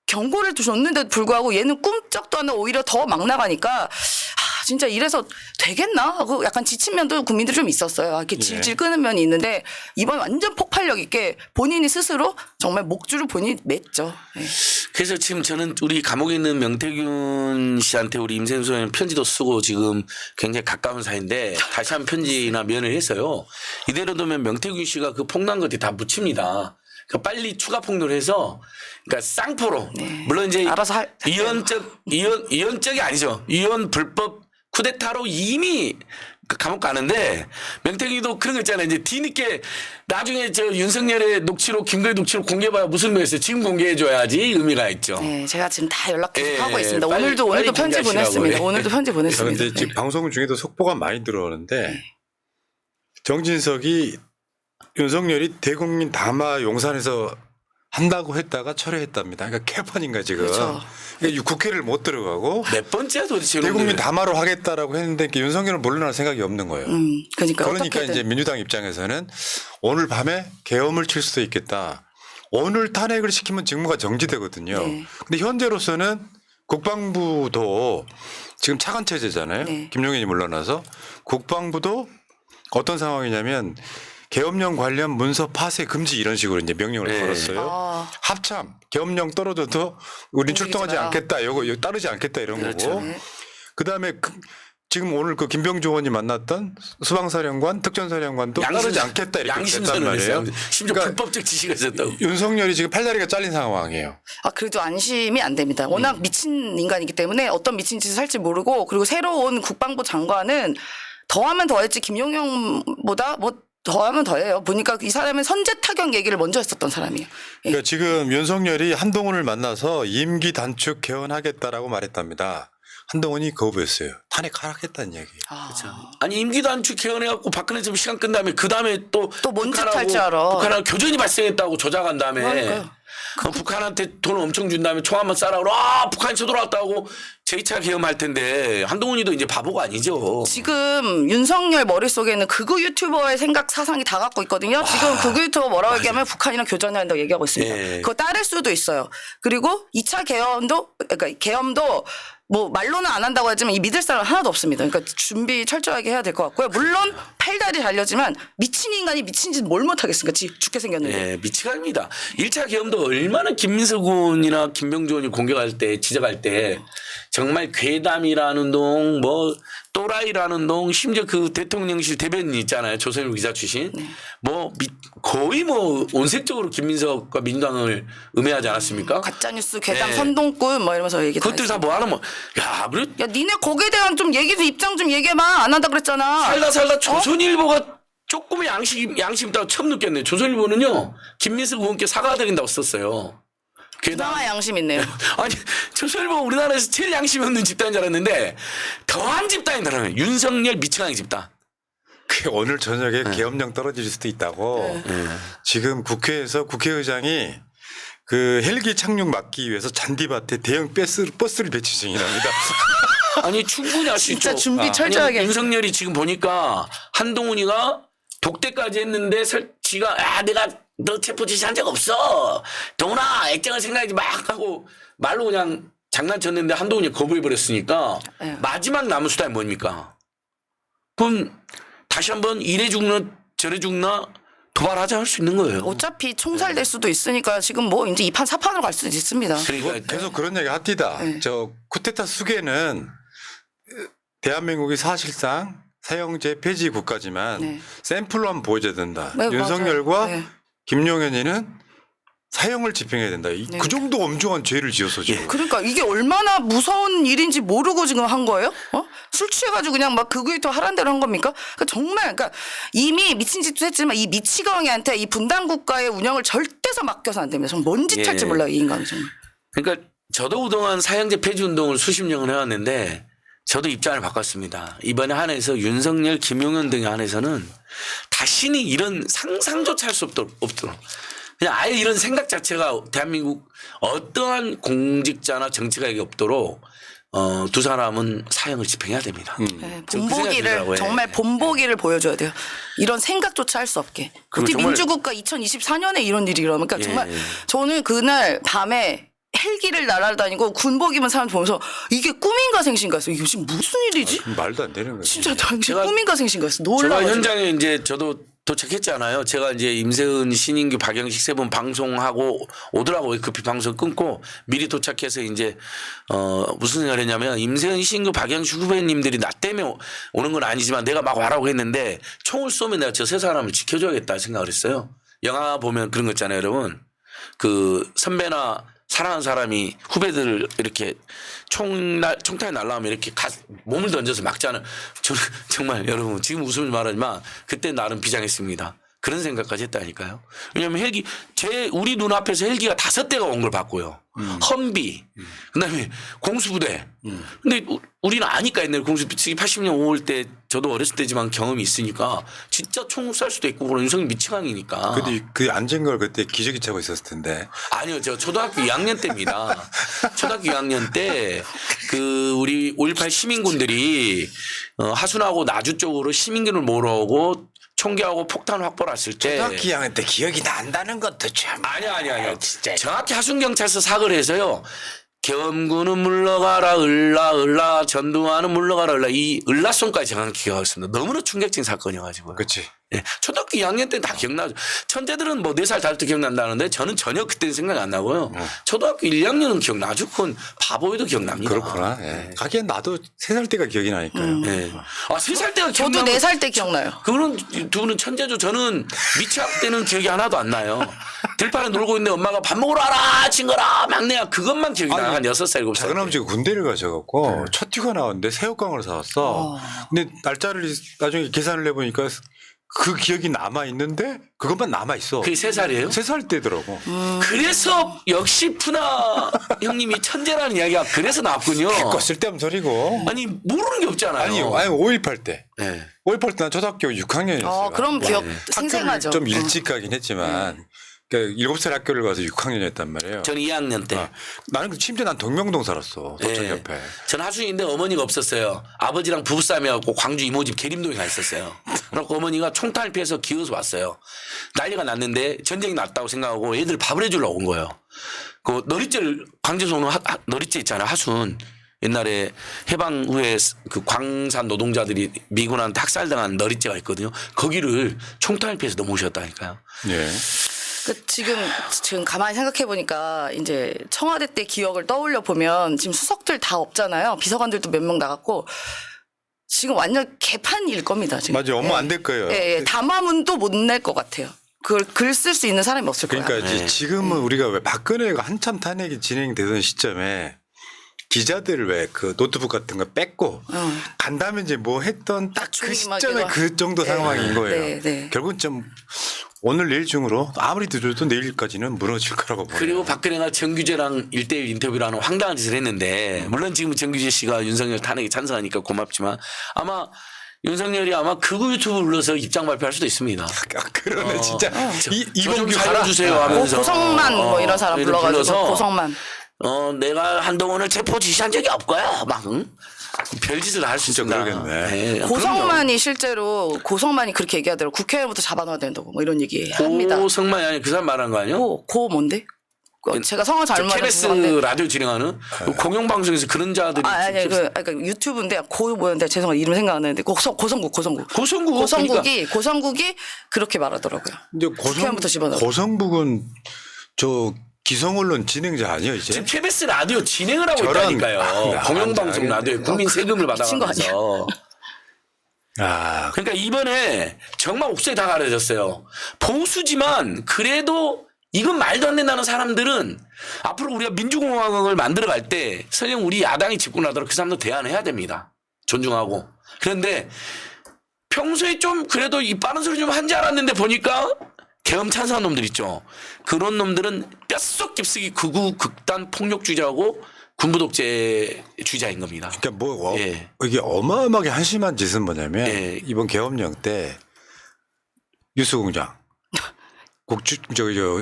경고를 줬는데도 불구하고 얘는 꿈쩍도 안 하고 오히려 더 막 나가니까 진짜 이래서 되겠나 하고 약간 지친 면도 국민들이 좀 있었어요. 이렇게 질질 끄는 면이 있는데 이번 완전 폭발력 있게 본인이 스스로 정말 목줄을 본인이 맸죠. 네. 그래서 지금 저는 우리 감옥에 있는 명태균 씨한테 우리 임세훈 소장님 편지도 쓰고 지금 굉장히 가까운 사이인데 다시 한번 편지나 면을 했어요. 이대로 두면 명태균 씨가 그 폭로한 것들이 다 묻힙니다. 그러니까 빨리 추가 폭로를 해서 그러니까 쌍포로 물론 이제 알아서 이원적이 아니죠. 이원 불법 쿠데타로 이미 감옥 가는데 명태균도 그런 거 있잖아요. 이제 뒤늦게 나중에 저 윤석열의 녹취록 김건희 녹취록 공개해봐야 무슨 의미가 있어요. 지금 공개해줘야지 의미가 있죠. 네, 제가 지금 다 연락 예, 하고 있습니다. 빨리 오늘도 편지 공개하시라고. 보냈습니다. 예. 오늘도 편지 보냈습니다. 그런데 지금 방송 중에도 속보가 많이 들어오는데 정진석이 윤석열이 대국민 담화 용산에서 한다고 했다가 철회했답니다. 그러니까 캐펀인가 지금. 그렇죠. 그러니까 국회를 못 들어가고 몇 번째야 도대체 대국민 이런 담화로 하겠다라고 했는데 윤석열은 물러날 생각이 없는 거예요. 그러니까 이제 어떻게든. 민주당 입장에서는 오늘 밤에 계엄을 칠 수도 있겠다. 오늘 탄핵을 시키면 직무가 정지되거든요. 네. 근데 현재로서는 국방부도 지금 차관 체제잖아요. 네. 김용현이 물러나서 국방부도 어떤 상황이냐면 계엄령 관련 문서 파쇄 금지 이런 식으로 이제 명령을 네. 걸었어요. 아. 합참 계엄령 떨어져도 우린 출동하지 마라. 않겠다. 요거 따르지 않겠다 이런 그렇죠. 거고. 네. 그다음에 지금 오늘 그 김병주 의원이 만났던 수방사령관, 특전사령관도 따르지 않겠다 이렇게 했단 양심선을 말이에요. 했어요. 심지어 그러니까 불법적 지시가 있었다고. 윤석열이 지금 팔다리가 잘린 상황이에요. 그래도 안심이 안 됩니다. 워낙 미친 인간이기 때문에 어떤 미친 짓을 할지 모르고 그리고 새로 온 국방부 장관은 더하면 더했지 김용영보다 뭐 더하면 더해요. 보니까 이 사람은 선제 타격 얘기를 먼저 했었던 사람이에요. 예. 그러니까 지금 윤석열이 한동훈을 만나서 임기 단축 개헌하겠다라고 말했답니다. 한동훈이 거부했어요. 탄핵하겠다는 얘기. 아니 임기 단축 개헌해갖고 박근혜 좀 시간 끝 다음에 그 다음에 또 뭔 짓 북한하고- 할지 알아. 북한하고 교전이 발생했다고 조작한 다음에 그러니까요. 북한한테 돈 엄청 준 다음에 총 한번 쏴라. 북한이 쳐들어왔다고 제2차 계엄할 텐데 한동훈이도 이제 바보가 아니죠. 지금 윤석열 머릿속에는 극우 유튜버의 생각 사상이 다 갖고 있거든요. 지금 극우 유튜버 뭐라고 얘기하면 북한이랑 교전을 한다고 얘기하고 있습니다. 예. 그거 따를 수도 있어요. 그리고 2차 계엄도 뭐 말로는 안 한다고 하지만 이 믿을 사람 하나도 없습니다. 그러니까 준비 철저하게 해야 될 것 같고요. 물론 팔다리 달려지만 미친 인간이 미친 짓 뭘 못하겠습니까? 죽게 생겼는데. 네, 미치가입니다. 1차 계엄도 얼마나 김민석 의원이나 김병주 의원이 공격할 때 지적할 때 정말 괴담이라는 동 뭐 또라이라는 동 심지어 그 대통령실 대변인 있잖아요. 조선일 기자 출신. 뭐 거의 뭐 온색적으로 김민석과 민주당을 음해하지 않았습니까? 가짜뉴스 괴담 네. 선동꾼 뭐 이러면서 얘기 다 그것들 했어요. 다 뭐 하는 뭐. 야, 우리 야 니네 거기에 대한 좀 얘기 좀 입장 좀 얘기해봐. 안 한다 그랬잖아. 살다 조선일보가 조금의 양심 있다고 처음 느꼈네요. 조선일보는요 김민석 의원께 사과드린다고 썼어요. 그나마 양심 있네요. 아니 조선일보 우리나라에서 제일 양심 없는 집단인 줄 알았는데 더한 집단이더라고요. 윤석열 미치광이 집단. 그 오늘 저녁에 네. 계엄령 떨어질 수도 있다고 지금 국회에서 국회의장이 그 헬기 착륙 막기 위해서 잔디밭에 대형 버스를 배치 중이랍니다. 아니 충분히 할 수 있죠. 진짜 준비 철저하게. 아니, 윤석열이 지금 보니까 한동훈이가 독대까지 했는데 지가 내가 너 체포 지시한 적 없어. 동훈아 액정을 생각하지 막 하고 말로 그냥 장난쳤는데 한동훈이 거부해버렸으니까 네. 마지막 남은 수단이 뭡니까? 그럼 다시 한번 이래 죽나 저래 죽나 도발하자 할 수 있는 거예요. 어차피 총살될 수도 있으니까 지금 뭐 이제 2판 4판으로 갈 수도 있습니다. 그러니까 계속 그런 얘기 합디다. 네. 저 쿠데타 수계는 대한민국이 사실상 사형제 폐지 국가지만 네. 샘플로 한번 보여줘야 된다. 네, 윤석열과 맞아요. 네. 김용현이는 사형을 집행해야 된다. 네. 그 정도 엄중한 죄를 지어서 지금. 그러니까 이게 얼마나 무서운 일인지 모르고 지금 한 거예요? 술 취해가지고 그냥 막 그거에 더 하란 대로 한 겁니까? 그러니까 정말 그러니까 이미 미친 짓도 했지만 이 미치광이한테 이 분단 국가의 운영을 절대서 맡겨서 안 됩니다. 정말 뭔 짓 할지 예. 몰라요 이 인간은 정말. 그러니까 저도 그동안 사형제 폐지 운동을 수십 년을 해왔는데 저도 입장을 바꿨습니다. 이번에 한해서 윤석열, 김용현 등에 한해서는 다시는 이런 상상조차 할 수 없도록 그냥 아예 이런 생각 자체가 대한민국 어떠한 공직자나 정치가에게 없도록 두 사람은 사형을 집행해야 됩니다. 네, 저는 그 생각이 본보기를 들더라고요. 정말 본보기를 보여줘야 돼요. 이런 생각조차 할 수 없게. 그리고 어떻게 정말- 민주국가 2024년에 이런 일이 일어나면 그러니까 정말 예. 저는 그날 밤에 헬기를 날아다니고 군복 입은 사람 보면서 이게 꿈인가 생신가 했어요. 이게 지금 무슨 일이지? 말도 안 되는 거지. 진짜 당신 제가- 꿈인가 생신가 했어. 제가 놀라가지고. 현장에 이제 저도 도착했잖아요. 제가 이제 임세은, 신인규, 박영식 세 분 방송하고 오더라고요. 급히 방송 끊고 미리 도착해서 이제 무슨 생각을 했냐면 임세은, 신인규, 박영식 후배님들이 나 때문에 오는 건 아니지만 내가 막 와라고 했는데 총을 쏘면 내가 저 세 사람을 지켜줘야겠다 생각을 했어요. 영화 보면 그런 거 있잖아요, 여러분. 그 선배나 사랑하는 사람이 후배들을 이렇게 총탄이 날라오면 이렇게 몸을 던져서 막잖아요. 저는 정말 여러분 지금 웃으면서 말하지만 그때 나름 비장했습니다. 그런 생각까지 했다니까요. 왜냐하면 우리 눈앞에서 헬기가 5대가 온 걸 봤고요. 험비, 그다음에 공수부대. 근데 우리는 아니까 옛날에 공수부대 80년 5월 때 저도 어렸을 때지만 경험이 있으니까 진짜 총 쏠 수도 있고 그런 윤석열 미치광이니까. 근데 그 앉은 걸 그때 기저귀 차고 있었을 텐데. 아니요, 저 초등학교 2학년 때입니다. 초등학교 2학년 때 그 우리 5.18 시민군들이 하순하고 나주 쪽으로 시민군을 몰아오고 총기하고 폭탄 확보를 했을 때. 초등학교 2학년 때 기억이 난다는 것도 참. 아니야. 진짜. 정확히 하순경찰서 사거리 해서요. 계엄군은 물러가라 을라 전두환은 물러가라 을라 이 을라송까지 정확히 기억하고 있습니다. 너무나 충격적인 사건이어가지고요. 그렇지. 예. 초등학교 2학년 때는 다 기억나죠. 천재들은 뭐 4살 5살 때 기억난다는데 저는 전혀 그때는 생각이 안 나고요. 초등학교 1, 2학년은 기억나죠. 그건 바보에도 기억납니다. 그렇구나. 예. 가기엔 나도 3살 때가 기억이 나니까요. 예. 3살 때가 저도 기억나면 4살 때 기억나요. 그거는 두 분은 천재죠. 저는 미취학 때는 기억이 하나도 안 나요. 들판에 놀고 있는데 엄마가 밥 먹으러 와라 친거라 막내야 그것만 기억이 나요. 한 6살 7살 작은 아버지가 군대를 가셔갖고 첫 휴가 나왔는데 새우깡을 사왔어. 근데 날짜를 나중에 계산을 해보니까 그 기억이 남아있는데 그것만 남아있어. 그게 3살이에요? 3살 때더라고. 그래서 역시 푸나 형님이 천재라는 이야기가 그래서 나왔군요. 그거 쓸데없는 소리고. 아니 모르는 게 없잖아요. 아니 5.18 때. 네. 5.18 때 난 초등학교 6학년이었어요. 그럼 기억 학교를 생생하죠. 좀 일찍 가긴 했지만 그러니까 7살 학교를 가서 6학년이었단 말이에요. 저는 2학년 때. 나는 심지어 난 동명동 살았어. 소천 네. 옆에. 전 하순인데 어머니가 없었어요. 아버지랑 부부싸움해갖고 광주 이모집 계림동에 가 있었어요. 그래서 어머니가 총탄을 피해서 기어서 왔어요. 난리가 났는데 전쟁이 났다고 생각하고 애들 밥을 해주려고 온 거예요. 그 너리째를 광주에서 오는 너리째 있잖아요. 하순. 옛날에 해방 후에 그 광산 노동자들이 미군한테 학살당한 너리째가 있거든요. 거기를 총탄을 피해서 넘어오셨다니까요. 예. 지금 가만히 생각해 보니까 이제 청와대 때 기억을 떠올려 보면 지금 수석들 다 없잖아요. 비서관들도 몇 명 나갔고 지금 완전 개판일 겁니다. 지금. 맞아요. 엄마 안 될 거예요. 예, 담화문도 못 낼 것 같아요. 그걸 글 쓸 수 있는 사람이 없을 거예요. 그러니까 이제 지금은 우리가 왜 박근혜가 한참 탄핵이 진행되던 시점에 기자들 왜 그 노트북 같은 거 뺏고 간 다음에 이제 뭐 했던 딱 그 총이 시점에 막 그 정도 네. 상황인 거예요. 네, 네. 결국은 좀 오늘 내일 중으로 아무리 늦어도 내일까지는 무너질 거라고 보여요. 그리고 박근혜가 정규재랑 1대1 인터뷰를 하는 황당한 짓을 했는데 물론 지금 정규재 씨가 윤석열 탄핵에 찬성하니까 고맙지만 아마 윤석열이 아마 극우 유튜브 불러서 입장 발표할 수도 있습니다. 아, 그러네 진짜 저 좀 이봉규 살려주세요 가라. 하면서 고성만 뭐 이런 사람 얘를 불러가지고 불러서 고성만. 내가 한동훈을 체포 지시한 적이 없고요. 막 별짓을 할 수 진짜 있습니다. 그러겠네. 네, 그럼요. 고성만이 실제로 고성만이 그렇게 얘기하더라고. 국회의원부터 잡아놔야 된다고 뭐 이런 얘기 합니다. 고성만이 아니 그 사람 말한 거 아니야? 고 뭔데? 제가 성을 잘못 KBS 말했는데. 라디오 진행하는 공영방송에서 그런 자들이 아니 그러니까 유튜브인데 고 뭐였는데 죄송해요 이름 생각 안 나는데 고성국 고성국이 그렇게 말하더라고요. 근데 국회의원부터 집어넣어. 고성북은 저 기성언론 진행자 아니에요 이제? 지금 KBS 라디오 진행을 하고 저런- 있다니까요. 아, 공영방송 알겠네. 라디오에 국민 세금을 미친 거 받아가면서. 아 그러니까 이번에 정말 옥석이 다 가려졌어요. 보수지만 그래도 이건 말도 안 된다는 사람들은 앞으로 우리가 민주공화국을 만들어갈 때 설령 우리 야당이 집권하도록 그 사람도 대안해야 됩니다. 존중하고. 그런데 평소에 좀 그래도 이 빠른 소리 좀 한지 알았는데 보니까 계엄 찬성한 놈들 있죠. 그런 놈들은 뼛속 깊숙이 극우 극단 폭력주의자고 군부 독재주의자인 겁니다. 그러니까 뭐 예. 이게 어마어마하게 한심한 짓은 뭐냐면 예. 이번 계엄령 때 뉴스공장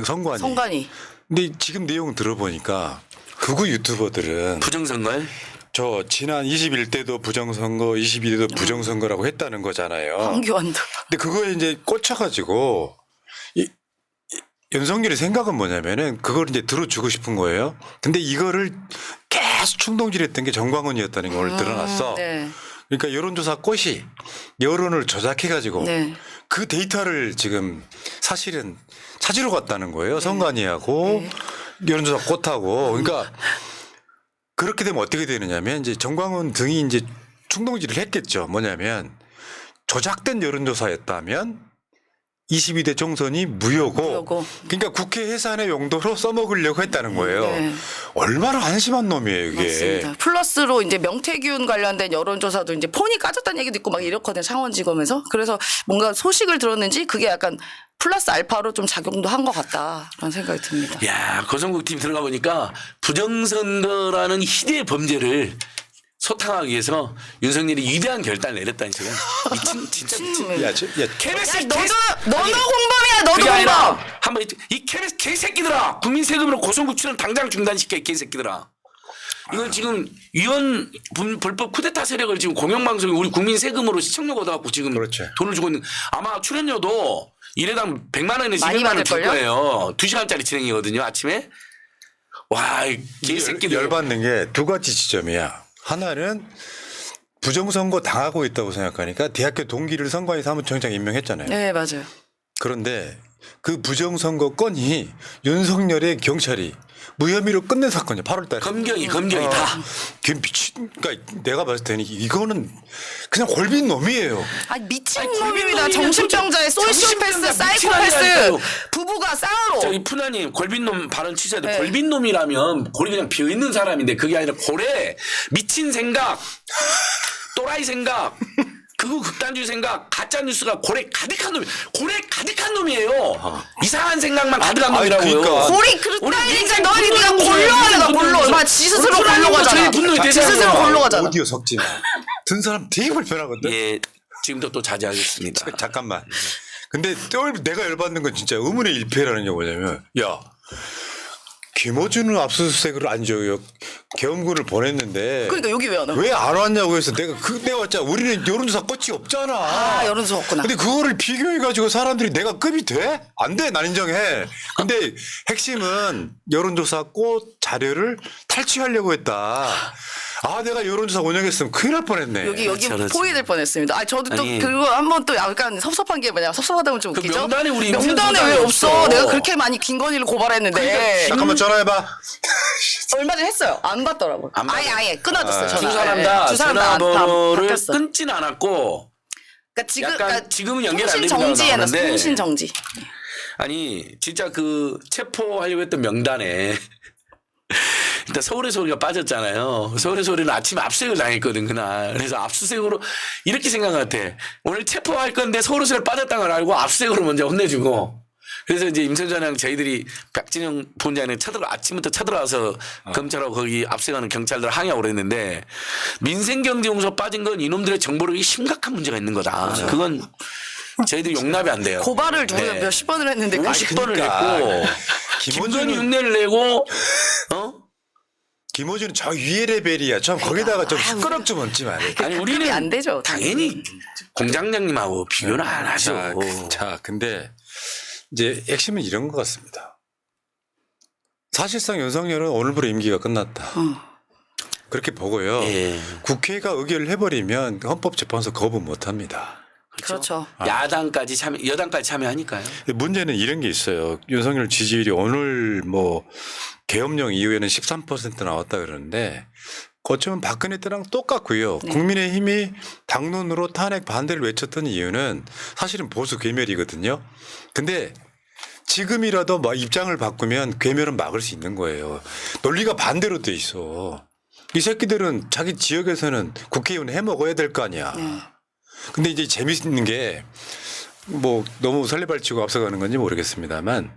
선관위. 성관이 근데 지금 내용 들어보니까 극우 유튜버들은 부정선거에 저 지난 21대도 부정선거, 22대도 부정선거라고 했다는 거잖아요. 황교안도 근데 그거에 이제 꽂혀가지고 이 윤석열의 생각은 뭐냐면은 그걸 이제 들어주고 싶은 거예요. 근데 이거를 계속 충동질했던 게 정광훈이었다는 게 오늘 드러났어. 네. 그러니까 여론조사 꽃이 여론을 조작해가지고 네. 그 데이터를 지금 사실은 찾으러 갔다는 거예요. 선관위하고 여론조사 꽃하고. 그러니까 그렇게 되면 어떻게 되느냐면 이제 정광훈 등이 이제 충동질을 했겠죠. 뭐냐면 조작된 여론조사였다면 22대 총선이 무효고. 그러니까 국회 해산의 용도로 써먹으려고 했다는 거예요. 네. 얼마나 한심한 놈이에요, 이게. 맞습니다. 플러스로 이제 명태균 관련된 여론조사도 이제 폰이 까졌다는 얘기도 있고 막 이렇거든요. 창원지검에서. 그래서 뭔가 소식을 들었는지 그게 약간 플러스 알파로 좀 작용도 한 것 같다라는 생각이 듭니다. 야, 고성국 팀 들어가 보니까 부정선거라는 희대의 범죄를 소탕하기 위해서 윤석열이 위대한 결단을 내렸다니 지금 미친 진짜 미친. 야, KBS 너도 공범이야. 너도 그게 아니라 공범. 한번 이 KBS 개새끼들아 국민 세금으로 고성국 출연 당장 중단시켜 이 개새끼들아. 이건 지금 위헌 불법 쿠데타 세력을 지금 공영방송에 우리 국민 세금으로 시청료 걷어갖고 지금 그렇죠. 돈을 주고 있는 아마 출연료도 일회당 100만 원에서 많이 200만 원 줄 받을걸요? 거예요. 2시간짜리 진행이거든요 아침에. 와, 이 개새끼들. 열받는 게 두 가지 지점이야. 하나는 부정선거 당하고 있다고 생각하니까 대학교 동기를 선관위 사무총장 임명했잖아요. 네 맞아요. 그런데 그 부정선거 건이 윤석열의 경찰이 무혐의로 끝낸 사건이야. 8월 달에. 검경이 다. 걔 미친. 그러니까 내가 봤을 때는 이거는 그냥 골빈 놈이에요. 아니 미친 아니, 놈입니다. 골빈 정신병자의 정신병자 소시오패스, 미친 사이코패스 아니라니까요. 부부가 쌍으로. 저기 푸나님 골빈놈 발언 취소해야 돼. 네. 골빈놈이라면 골이 그냥 비어있는 사람인데 그게 아니라 골에 미친 생각 또라이 생각 그거 극단주의 생각 가짜 뉴스가 골에 가득한 놈이에요. 이상한 생각만 가득한 놈이라고요. 그러니까. 골이 그렇다니까 너희 네가 골로하잖아 골로. 막 지 스스로 골로 가잖아. 지 스스로 골로 가잖아. 오디오 섞지 마. 든 사람 되게 불편하거든. 예, 지금부터 또 자제하겠습니다. 잠깐만. 근데 또 내가 열받는 건 진짜 의문의 일패라는 게 뭐냐면 야 김어준은 압수수색을 안 줘요. 계엄군을 보냈는데 그러니까 여기 왜 안 와? 왜 안 왔냐고 해서 내가 그때 왔잖아. 우리는 여론조사 꽃이 없잖아. 아 여론조사 없구나. 근데 그거를 비교해가지고 사람들이 내가 급이 돼? 안 돼. 난 인정해. 근데 핵심은 여론조사 꽃 자료를 탈취하려고 했다. 아 내가 여론조사 운영했으면 큰일 날 뻔했네. 여기 그렇죠. 포위될 뻔했습니다. 아 저도 또 아니. 그거 한번 또 약간 섭섭한 게 뭐냐 섭섭하다면 좀 그 웃기죠. 명단에 우리 명단에 왜 임세준 없어? 없어. 내가 그렇게 많이 김건희를 고발했는데 그러니까 잠깐만 전화해봐. 얼마 전에 했어요. 안 받더라고. 안 받아요. 아예 끊어졌어요. 전화. 두 사람 다 두 사람 다 전화번호를 바뀌었어. 끊진 않았고 그러니까 지금 약간 그러니까 지금은 연결 안 통신 됩니다. 정지해놨어. 나오는데. 통신 정지. 아니 진짜 그 체포하려고 했던 명단에 일단 서울의 소리가 빠졌잖아요. 서울의 소리는 아침에 압수수색을 당했거든 그날. 그래서 압수수색으로 이렇게 생각할 때 오늘 체포할 건데 서울의 소리가 빠졌다는 걸 알고 압수수색으로 먼저 혼내주고. 그래서 이제 임선전이랑 저희들이 박진영 부원장님 아침부터 쳐들어와서 검찰하고 거기 압수하는 경찰들 항의하고 그랬는데 민생경제용서 빠진 건 이놈들의 정보력이 심각한 문제가 있는 거다. 그건 저희들이 용납이 안 돼요. 고발을 누가 네. 몇십 번을 했는데 50번을 그러니까. 냈고 김건희 흉내를 내고 김호준은 저 위에 레벨이야. 좀 거기다가 좀 숟가락 좀 얹지 말아요. 아니 우리는 안 되죠. 당연히 공장장님하고 비교는 안 하죠. 자, 근데 이제 핵심은 이런 것 같습니다. 사실상 윤석열은 오늘부로 임기가 끝났다. 그렇게 보고요. 예. 국회가 의결을 해버리면 헌법재판소 거부 못합니다. 그렇죠. 야당까지 여당까지 참여하니까요. 문제는 이런 게 있어요. 윤석열 지지율이 오늘 뭐 계엄령 이후에는 13% 나왔다 그러는데 어쩌면 박근혜 때랑 똑같고요. 네. 국민의힘이 당론으로 탄핵 반대를 외쳤던 이유는 사실은 보수 괴멸이거든요. 근데 지금이라도 막 입장을 바꾸면 괴멸은 막을 수 있는 거예요. 논리가 반대로 돼 있어. 이 새끼들은 자기 지역에서는 국회의원 해 먹어야 될 거 아니야. 근데 이제 재밌는 게 뭐 너무 설레발치고 앞서가는 건지 모르겠습니다만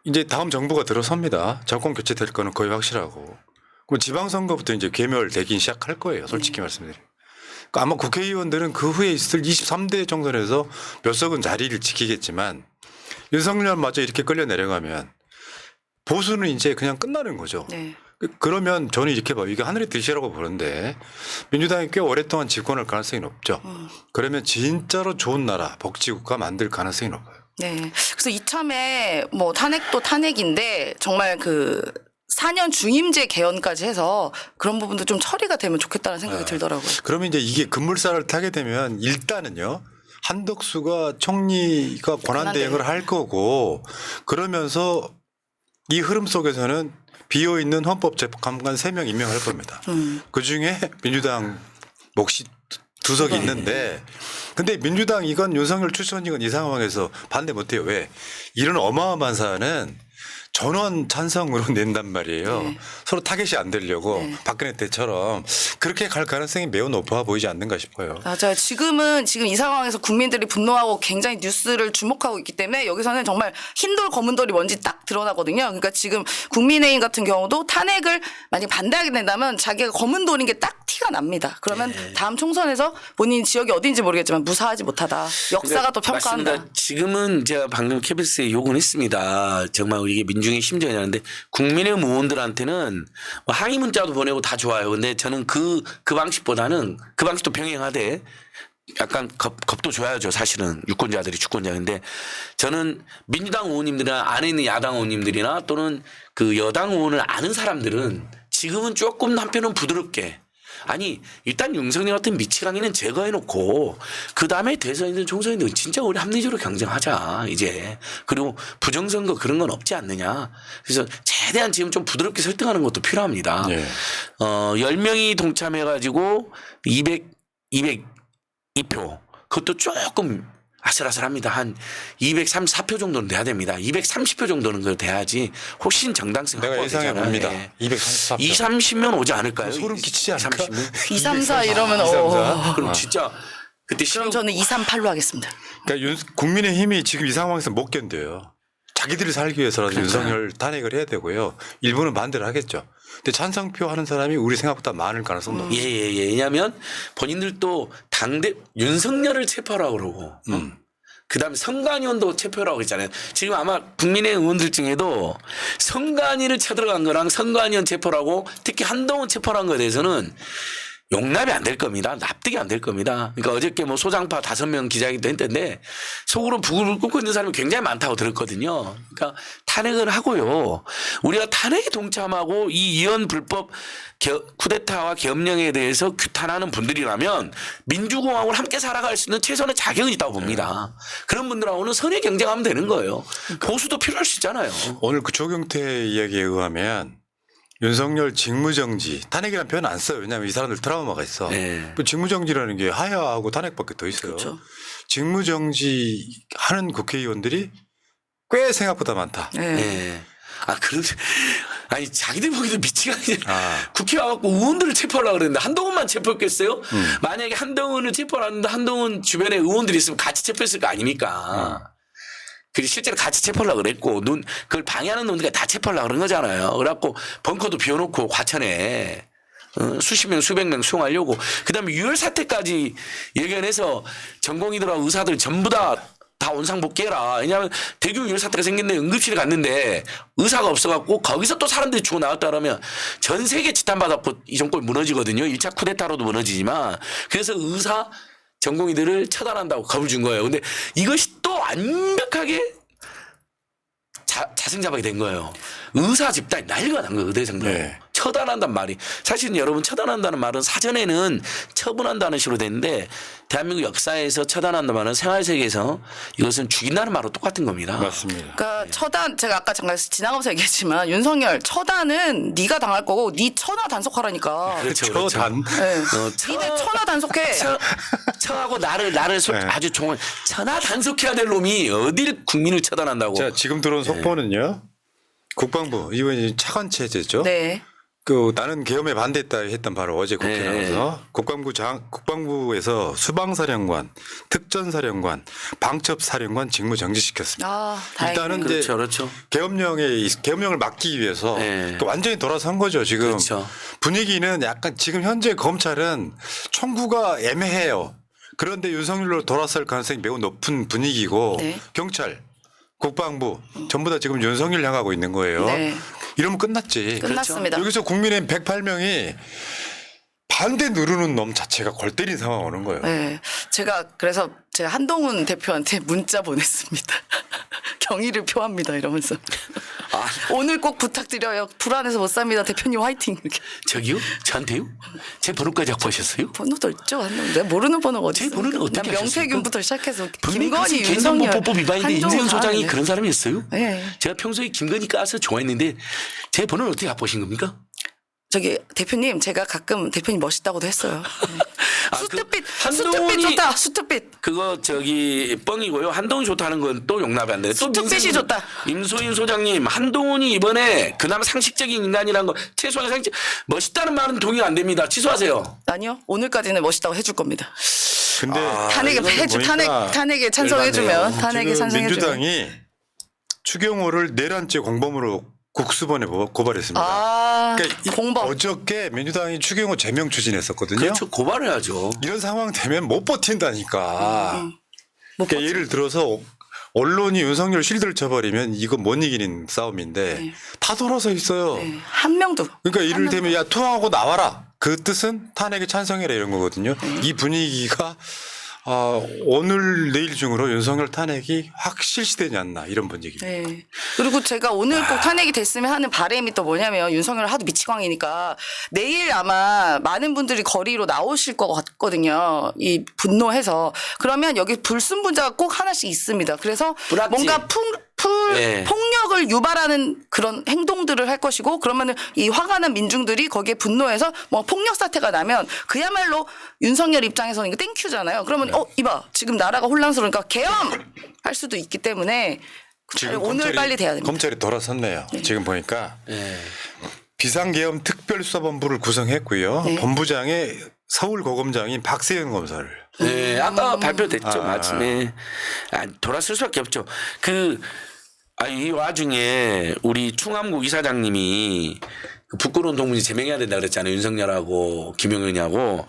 이제 다음 정부가 들어섭니다. 정권 교체될 거는 거의 확실하고. 그럼 지방선거부터 이제 괴멸되긴 시작할 거예요. 솔직히 말씀드리면. 그러니까 아마 국회의원들은 그 후에 있을 23대 정선에서 몇 석은 자리를 지키겠지만 윤석열마저 이렇게 끌려 내려가면 보수는 이제 그냥 끝나는 거죠. 네. 그러면 저는 이렇게 봐요. 이게 하늘의 뜻이라고 보는데 민주당이 꽤 오랫동안 집권할 가능성이 높죠. 그러면 진짜로 좋은 나라, 복지국가 만들 가능성이 높아요. 네. 그래서 이참에 뭐 탄핵도 탄핵인데 정말 그 4년 중임제 개헌까지 해서 그런 부분도 좀 처리가 되면 좋겠다는 생각이 들더라고요. 그러면 이제 이게 급물살을 타게 되면 일단은요. 한덕수가 총리가 권한대행을 할 거고 그러면서 이 흐름 속에서는 비어있는 헌법재판관 3명 임명할 겁니다. 그중에 민주당 몫이 2석이 있는데 근데 민주당 이건 윤석열 출신이건 이 상황에서 반대 못해요. 왜? 이런 어마어마한 사안은 전원 찬성으로 낸단 말이에요. 네. 서로 타겟이 안 되려고 네. 박근혜 때처럼 그렇게 갈 가능성이 매우 높아 보이지 않는가 싶어요. 맞아요. 지금 이 상황에서 국민들이 분노하고 굉장히 뉴스를 주목하고 있기 때문에 여기서는 정말 흰돌 검은돌이 뭔지 딱 드러나거든요. 그러니까 지금 국민의힘 같은 경우도 탄핵을 만약 반대하게 된다면 자기가 검은돌인 게 딱 티가 납니다. 그러면 다음 총선에서 본인 지역이 어딘지 모르겠지만 무사하지 못하다. 역사가 또 평가한다. 맞습니다. 지금은 제가 방금 KBS에 욕은 했습니다. 정말 이게 민중의 심정이라는데 국민의힘 의원들한테는 뭐 항의 문자도 보내고 다 좋아요. 근데 저는 그 방식보다는 그 방식도 병행하되 약간 겁도 줘야죠. 사실은 유권자들이 주권자인데 저는 민주당 의원님들이나 안에 있는 야당 의원님들이나 또는 그 여당 의원을 아는 사람들은 지금은 조금 한편은 부드럽게 아니 일단 윤석열 같은 미치광이는 제거해놓고 그다음에 대선이든 총선이든 진짜 우리 합리적으로 경쟁하자 이제. 그리고 부정선거 그런 건 없지 않느냐. 그래서 최대한 지금 좀 부드럽게 설득하는 것도 필요합니다. 네. 10명이 동참해가지고 202표 그것도 조금 아슬아슬합니다. 한 234표 정도는 돼야 됩니다. 230표 정도는 그 돼야지 훨씬 정당성 내가 예상해 봅니다. 예. 234표. 2, 30면 오지 않을까요? 소름 끼치지 않을까? 30면? 2, 3, 4 이러면 2, 3, 4. 그럼 진짜 그때 그럼 저는 2, 3, 8로 하겠습니다. 그러니까 국민의힘이 지금 이 상황에서 못 견뎌요. 자기들이 살기 위해서라도 윤석열 탄핵을 해야 되고요. 일부는 반대를 하겠죠. 근데 찬성표 하는 사람이 우리 생각보다 많을 가능성이 높죠. 예. 왜냐하면 본인들도 윤석열을 체포하라고 그러고 그다음에 선관위원도 체포라고 했잖아요. 지금 아마 국민의 의원들 중에도 선관위를 쳐들어간 거랑 선관위원 체포라고 특히 한동훈 체포한 거에 대해서는 용납이 안 될 겁니다. 납득이 안 될 겁니다. 그러니까 어저께 뭐 소장파 5명 기자회견도 했던데 속으로 부글부글 끓고 있는 사람이 굉장히 많다고 들었거든요. 그러니까 탄핵을 하고요. 우리가 탄핵에 동참하고 이 이원 불법 쿠데타와 계엄령에 대해서 규탄하는 분들이라면 민주공화국을 함께 살아갈 수 있는 최선의 자격은 있다고 봅니다. 그런 분들하고는 선의 경쟁하면 되는 거예요. 보수도 필요할 수 있잖아요. 오늘 그 조경태 이야기에 의하면 윤석열 직무정지 탄핵이라는 표현 안 써요. 왜냐하면 이 사람들 트라우마가 있어. 네. 그 직무정지라는 게 하야하고 탄핵밖에 더 있어요. 그렇죠. 직무정지 하는 국회의원들이 꽤 생각보다 많다. 네. 예. 아니 자기들 보기도 미치가 아니라 국회 와갖고 의원들을 체포하려고 그랬는데 한동훈만 체포했겠어요? 만약에 한동훈을 체포하는데 한동훈 주변에 의원들이 있으면 같이 체포했을 거 아닙니까? 그리고 실제로 같이 체포하려고 그랬고 그걸 방해하는 놈들이 다 체포하려고 그런 거잖아요. 그래갖고 벙커도 비워놓고 과천에 수십 명 수백 명 수용하려고 그다음에 유혈 사태까지 예견해서 전공의들하고 의사들 전부 다 원상복귀해라. 왜냐하면 대규모 유혈 사태가 생겼는데 응급실에 갔는데 의사가 없어갖고 거기서 또 사람들이 죽어 나왔다 그러면 전 세계 지탄받았고 이 정권이 무너지거든요. 1차 쿠데타로도 무너지지만 그래서 의사 전공의들을 처단한다고 겁을 준 거예요. 근데 이것이 또 완벽하게 자승자박이 된 거예요. 의사 집단이 난리가 난 거예요. 의대생들. 네. 처단한단 말이. 사실은 여러분 처단한다는 말은 사전에는 처분한다는 식으로 됐는데 대한민국 역사에서 처단한다는 말은 생활세계에서 이것은 죽인다는 말로 똑같은 겁니다. 맞습니다. 그러니까 처단 제가 아까 잠깐 지나가면서 얘기했지만 윤석열 처단은 네가 당할 거고 네 처나 단속하라니까. 그렇죠. 그렇죠. 처단. 네. 니네 처나 단속해. 처하고 나를 아주 종을 처나 단속해야 될 놈이 어딜 국민을 처단한다고. 자, 지금 들어온 속보는요. 국방부 이번이 차관 체제죠. 네. 나는 계엄에 반대했다 했던 바로 어제 국회 나와서 국방부에서 수방사령관, 특전사령관, 방첩사령관 직무 정지시켰습니다. 아, 일단은 이제 그렇죠. 계엄령을 막기 위해서 네. 완전히 돌아선 거죠. 지금 그렇죠. 분위기는 약간 지금 현재 검찰은 총구가 애매해요. 그런데 윤석열로 돌아설 가능성이 매우 높은 분위기고 네. 경찰, 국방부 전부 다 지금 윤석열 향하고 있는 거예요. 네. 이러면 끝났지. 끝났습니다. 여기서 국민의힘 108명이 반대 누르는 놈 자체가 골 때린 상황 오는 거예요. 네. 제가 한동훈 대표한테 문자 보냈습니다. 경의를 표합니다 이러면서. 오늘 꼭 부탁드려요. 불안해서 못 삽니다. 대표님 화이팅. 이렇게. 저기요? 저한테요? 제 번호까지 확보하셨어요? 번호도 있죠. 내가 모르는 번호가 어디 제 번호는 어떻게 명태균부터 시작해서 김건희, 김건희, 개인정보보호법 윤석열, 위반인데 임세훈 소장이 다 그런 사람이었어요? 네. 제가 평소에 김건희 까서 좋아했는데 제 번호는 어떻게 확보하신 겁니까? 저기 대표님 제가 가끔 대표님 멋있다고도 했어요. 네. 수트빛 한동훈이 좋다. 수트빛. 그거 뻥이고요. 한동훈이 좋다는 건 또 용납이 안 돼요. 또 수트빛이 좋다. 임소인 소장님 한동훈이 이번에 그나마 상식적인 인간이라는 거 최소한 상식 멋있다는 말은 동의 안 됩니다. 취소하세요. 아니요. 오늘까지는 멋있다고 해줄 겁니다. 근데 탄핵에 찬성해주면 탄핵에 지금 찬성해주면 민주당이 추경호를 내란죄 공범으로 국수본에 고발했습니다. 그러니까 공범. 어저께 민주당이 추경호 제명 추진했었거든요. 그렇죠. 고발을 하죠. 이런 상황 되면 못 버틴다니까. 그러니까 예를 들어서 언론이 윤석열 실드를 쳐버리면 이거 못 이기는 싸움인데 다 돌아서 있어요. 네. 한 명도. 그러니까 이를테면 야 투항하고 나와라. 그 뜻은 탄핵에 찬성해라 이런 거거든요. 이 분위기가 오늘 내일 중으로 윤석열 탄핵이 확 실시되지 않나 이런 분위기입니다. 네. 그리고 제가 오늘 꼭 탄핵이 됐으면 하는 바람이 또 뭐냐면 윤석열 하도 미치광이니까 내일 아마 많은 분들이 거리로 나오실 것 같거든요. 이 분노해서. 그러면 여기 불순분자가 꼭 하나씩 있습니다. 그래서 불합치. 뭔가 네. 폭력을 유발하는 그런 행동들을 할 것이고 그러면은 이 화가 난 민중들이 거기에 분노해서 뭐 폭력 사태가 나면 그야말로 윤석열 입장에서는 이거 땡큐잖아요. 그러면 이봐 지금 나라가 혼란스러우니까 계엄할 수도 있기 때문에 지금 오늘 빨리 돼야 됩니다. 검찰이 돌아섰네요. 지금 보니까 네. 비상계엄 특별수사본부를 구성했고요. 네. 본부장에 서울고검장인 박세현 검사를. 네, 아까 발표됐죠, 마침에. 돌아설 수밖에 없죠. 이 와중에 우리 충암고 이사장님이 부끄러운 동문이 제명해야 된다 그랬잖아요. 윤석열하고 김용현이하고.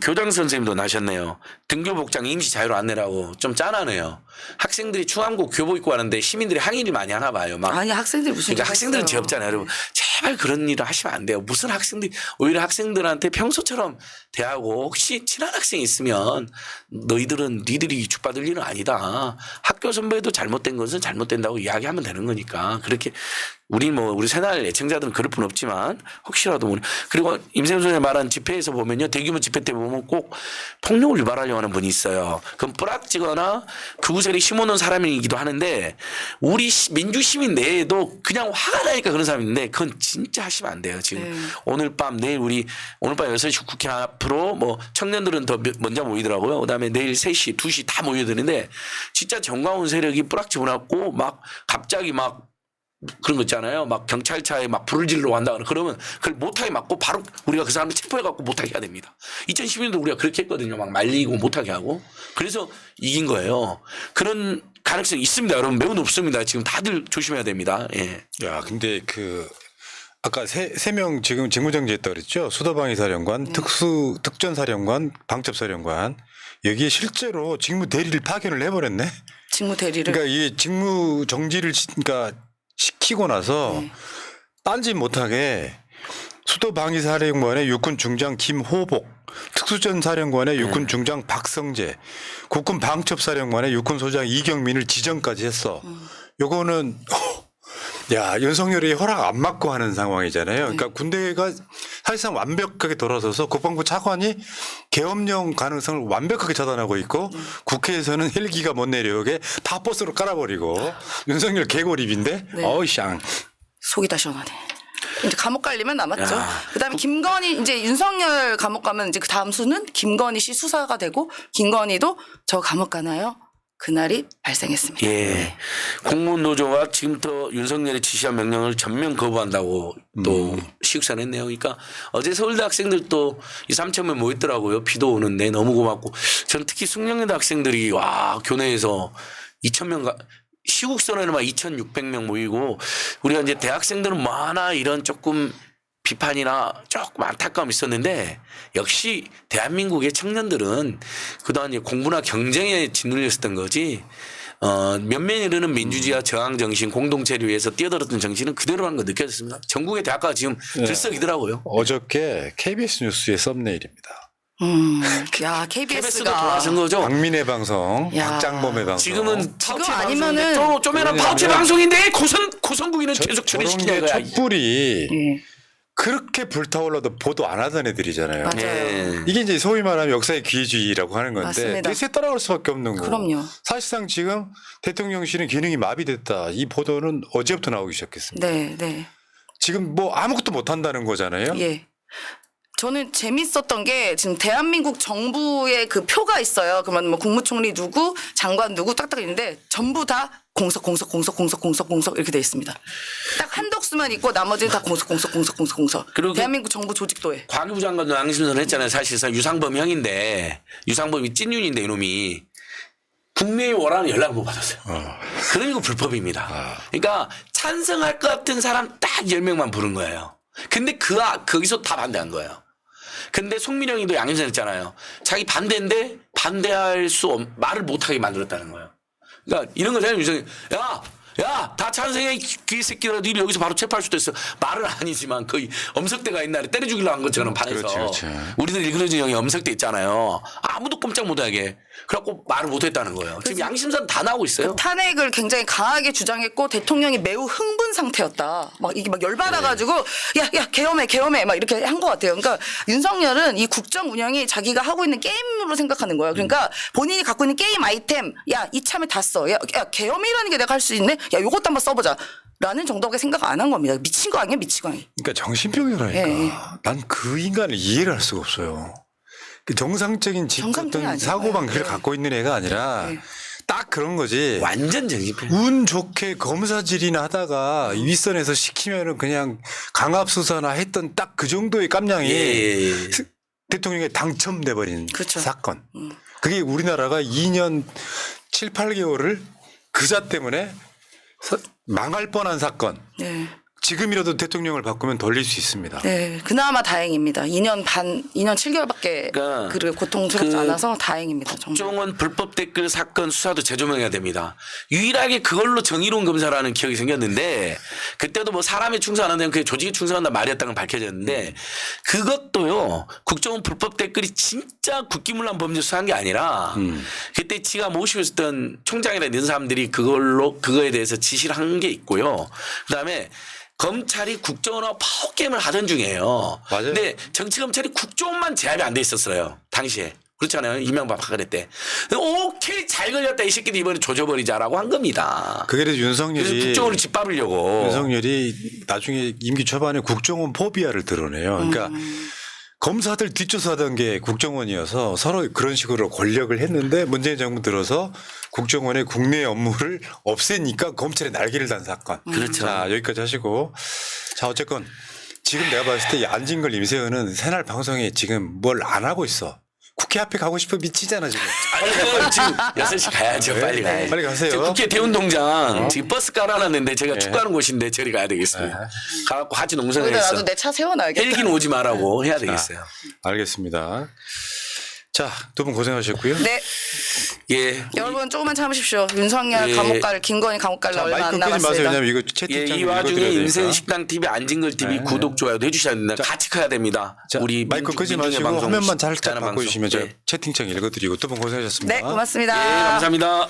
교장 선생님도 나셨네요. 등교 복장 임시 자유로 안 내라고 좀 짠하네요. 학생들이 충암고 교복 입고 하는데 시민들이 항의를 많이 하나 봐요. 아니 학생들이 무슨 그러니까 학생들은 죄 없잖아요. 여러분 제발 그런 일을 하시면 안 돼요. 무슨 학생들이 오히려 학생들한테 평소처럼 대하고 혹시 친한 학생이 있으면 니들이 죽받을 일은 아니다. 학교 선배도 잘못된 것은 잘못된다고 이야기하면 되는 거니까 그렇게 우리 새날 애청자들은 그럴 뿐 없지만 혹시라도 그리고 임세훈 소장이 말한 집회에서 보면요. 대규모 집회 때 보면 꼭 폭력을 유발하려고 하는 분이 있어요. 그럼 뿌락지거나 그구설에 심어놓은 사람이기도 하는데 우리 민주시민 내에도 그냥 화가 나니까 그런 사람이 있는데 그건 진짜 하시면 안 돼요. 지금 오늘 밤 6시 국회 앞으로 청년들은 더 먼저 모이더라고요. 그다음에 내일 3시, 2시 다 모여드는데 진짜 정광훈 세력이 뿌락지 보냈고 갑자기 그런 거 있잖아요. 막 경찰차에 막 불을 질러 한다 그러면 그걸 못하게 막고 바로 우리가 그 사람을 체포해갖고 못하게 해야 됩니다. 2012년도 우리가 그렇게 했거든요. 막 말리고 못하게 하고. 그래서 이긴 거예요. 그런 가능성이 있습니다. 여러분 매우 높습니다. 지금 다들 조심해야 됩니다. 예. 야, 근데 아까 세 명 지금 직무정지했다 그랬죠? 수도방위사령관, 특전사령관, 방첩사령관. 여기에 실제로 직무 대리를 파견을 해버렸네. 직무 대리를. 그러니까 이게 직무 정지를 그러니까 시키고 나서 딴짓 못하게 수도방위사령관의 육군중장 김호복, 특수전사령관의 육군중장 박성재, 국군방첩사령관의 육군소장 이경민을 지정까지 했어. 요거는 야, 윤석열이 허락 안 받고 하는 상황이잖아요. 그러니까 군대가 사실상 완벽하게 돌아서서 국방부 차관이 계엄령 가능성을 완벽하게 차단하고 있고 국회에서는 헬기가 못 내려오게 다 버스로 깔아버리고 윤석열 개고립인데 네. 어우 샹. 속이 다 시원하네. 이제 감옥 갈 일만 남았죠. 그다음에 김건희 이제 윤석열 감옥 가면 이제 그 다음 수는 김건희 씨 수사가 되고 김건희도 저 감옥 가나요? 그날이 발생했습니다. 예. 공무원 노조가 지금부터 윤석열이 지시한 명령을 전면 거부한다고 또 시국선했네요. 그러니까 어제 서울대 학생들도 3,000명 모였더라고요. 비도 오는데 너무 고맙고 저는 특히 숙명여대 학생들이 와 교내에서 2,000명 시국선언에만 2,600명 모이고 우리가 이제 대학생들은 뭐 하나 이런 조금 비판이나 조금 안타까움이 있었는데 역시 대한민국의 청년들은 그동안 이제 공부나 경쟁에 짓눌렸었던 거지 면면이 흐르는 민주주의와 저항 정신 공동체를 위해서 뛰어들었던 정신은 그대로라는 거 느껴졌습니다. 전국의 대학가가 지금 들썩이더라고요. 어저께 KBS 뉴스의 썸네일입니다. 야 KBS가 돌아선 거죠. 박민의 방송, 야. 박장범의 방송. 지금은 지금 아니면은 쪼매난 파우치 방송인데 고성국이는 계속 출연시키냐 저런 게 이거야. 촛불이 예. 그렇게 불타올라도 보도 안 하던 애들이잖아요. 맞아요. 예. 이게 이제 소위 말하면 역사의 기회주의라고 하는 건데 맞습니다. 대세에 따라갈 수밖에 없는 거고. 그럼요. 사실상 지금 대통령실은 기능이 마비됐다. 이 보도는 어제부터 나오기 시작했습니다. 네, 네. 지금 뭐 아무것도 못 한다는 거잖아요. 예. 저는 재밌었던 게 지금 대한민국 정부의 그 표가 있어요. 그러면 뭐 국무총리 누구, 장관 누구 딱딱 있는데 전부 다 공석 이렇게 돼 있습니다. 딱 한덕수만 있고 나머지는 다 공석. 그리고 대한민국 정부 조직도에. 과기부 장관도 양심선언 했잖아요. 사실상 유상범 형인데 유상범이 찐윤인데 이놈이 국내에 오라는 연락을 못 받았어요. 그러니까 불법입니다. 그러니까 찬성할 것 같은 사람 딱 10명만 부른 거예요. 근데 거기서 다 반대한 거예요. 근데 송민영이도 양심선 했잖아요. 자기 반대인데 반대할 말을 못하게 만들었다는 거예요. 그러니까 이런 거잖아요. 유성이 야, 다 찬성해 귀새끼들아 니를 여기서 바로 체포할 수도 있어. 말은 아니지만 거의 엄석대가 옛날에 때려 죽이려고 한 것처럼 반해서 그렇지. 우리들 일그러진 형이 엄석대 있잖아요. 아무도 꼼짝 못하게 그래갖고 말을 못했다는 거예요. 지금 양심선 다 나오고 있어요. 탄핵을 굉장히 강하게 주장했고 대통령이 매우 흥분 상태였다. 막 이게 막 열받아가지고 야 계엄해 막 이렇게 한 것 같아요. 그러니까 윤석열은 이 국정 운영이 자기가 하고 있는 게임으로 생각하는 거예요. 그러니까 본인이 갖고 있는 게임 아이템 야 이참에 다 써. 야 계엄이라는 게 내가 할 수 있네. 야 요것도 한번 써보자. 라는 정도밖에 생각 안 한 겁니다. 미친 거 아니야 미치광이. 그러니까 정신병이라니까. 예. 난 그 인간을 이해를 할 수가 없어요. 그 정상적인 정상적이 아니에요. 사고방식을 네. 갖고 있는 애가 아니라 네. 딱 그런 거지. 완전 정신병. 운 좋게 검사질이나 하다가 윗선에서 시키면은 그냥 강압수사나 했던 딱 그 정도의 깜냥이 예. 대통령에 당첨돼 버린 그쵸. 사건. 그게 우리나라가 2년 7, 8개월을 그자 때문에 망할 뻔한 사건. 네. 지금이라도 대통령을 바꾸면 돌릴 수 있습니다. 네, 그나마 다행입니다. 2년 7개월밖에 그러니까 그 고통스럽지 않아서 다행입니다. 정말. 국정원 불법 댓글 사건 수사도 재조명해야 됩니다. 유일하게 그걸로 정의로운 검사라는 기억이 생겼는데 그때도 뭐 사람에 충성 안 한다면 그게 조직에 충성한다 말이었다는 건 밝혀졌는데 그것도요 국정원 불법 댓글이 진짜 국기문란 범죄 수사한 게 아니라 그때 지가 모시고 있었던 총장이라는 이런 사람들이 그거에 대해서 지시를 한 게 있고요. 그다음에 검찰이 국정원하고 파워게임을 하던 중이에요. 맞아요. 근데 정치검찰이 국정원만 제압이 안 돼 있었어요. 당시에. 그렇잖아요. 이명박 박근혜 때. 오케이 잘 걸렸다 이 새끼들 이번에 조져버리자라고 한 겁니다. 그게 그래서 윤석열이 국정원을 짓밟으려고. 나중에 임기 초반에 국정원 포비아를 드러내요. 그러니까 검사들 뒷조사하던 게 국정원이어서 서로 그런 식으로 권력을 했는데 문재인 정부 들어서 국정원의 국내 업무를 없애니까 검찰에 날개를 단 사건. 그렇죠. 자, 여기까지 하시고. 자, 어쨌건 지금 내가 봤을 때 이 안진걸 임세은은 새날 방송에 지금 뭘 안 하고 있어. 국회 앞에 가고 싶어 미치잖아 지금. 아니, 지금 6시 가야죠. 빨리 가야죠. 빨리 가세요. 지금 국회 대운동장 지금 버스 깔아놨는데 제가 축구하는 곳인데 저리 가야 되겠습니다. 네. 가갖고 하지 거기다 농성해서 나도 내 차 세워놔야겠다. 헬기는 오지 말라고 해야 되겠어요. 알겠습니다. 자, 두 분 고생하셨고요. 네. 예. 여러분 조금만 참으십시오. 윤석열 예. 감옥 갈 김건희 감옥 갈라 자, 얼마 안 마이크 끄지 마세요. 남았습니다. 왜냐면 이거 예, 채팅창 이 와중에 읽어드려야 인생 되니까. 식당 TV, 안진걸 TV 네. 구독 좋아요도 해주셔야 된다. 같이 커야 됩니다. 자, 우리 마이크 끄지 민중의 마시고 방송, 화면만 살짝 식단의 바꿔주시면 방송. 제가 채팅창 읽어드리고 두 분 고생하셨습니다. 네, 고맙습니다. 예, 감사합니다.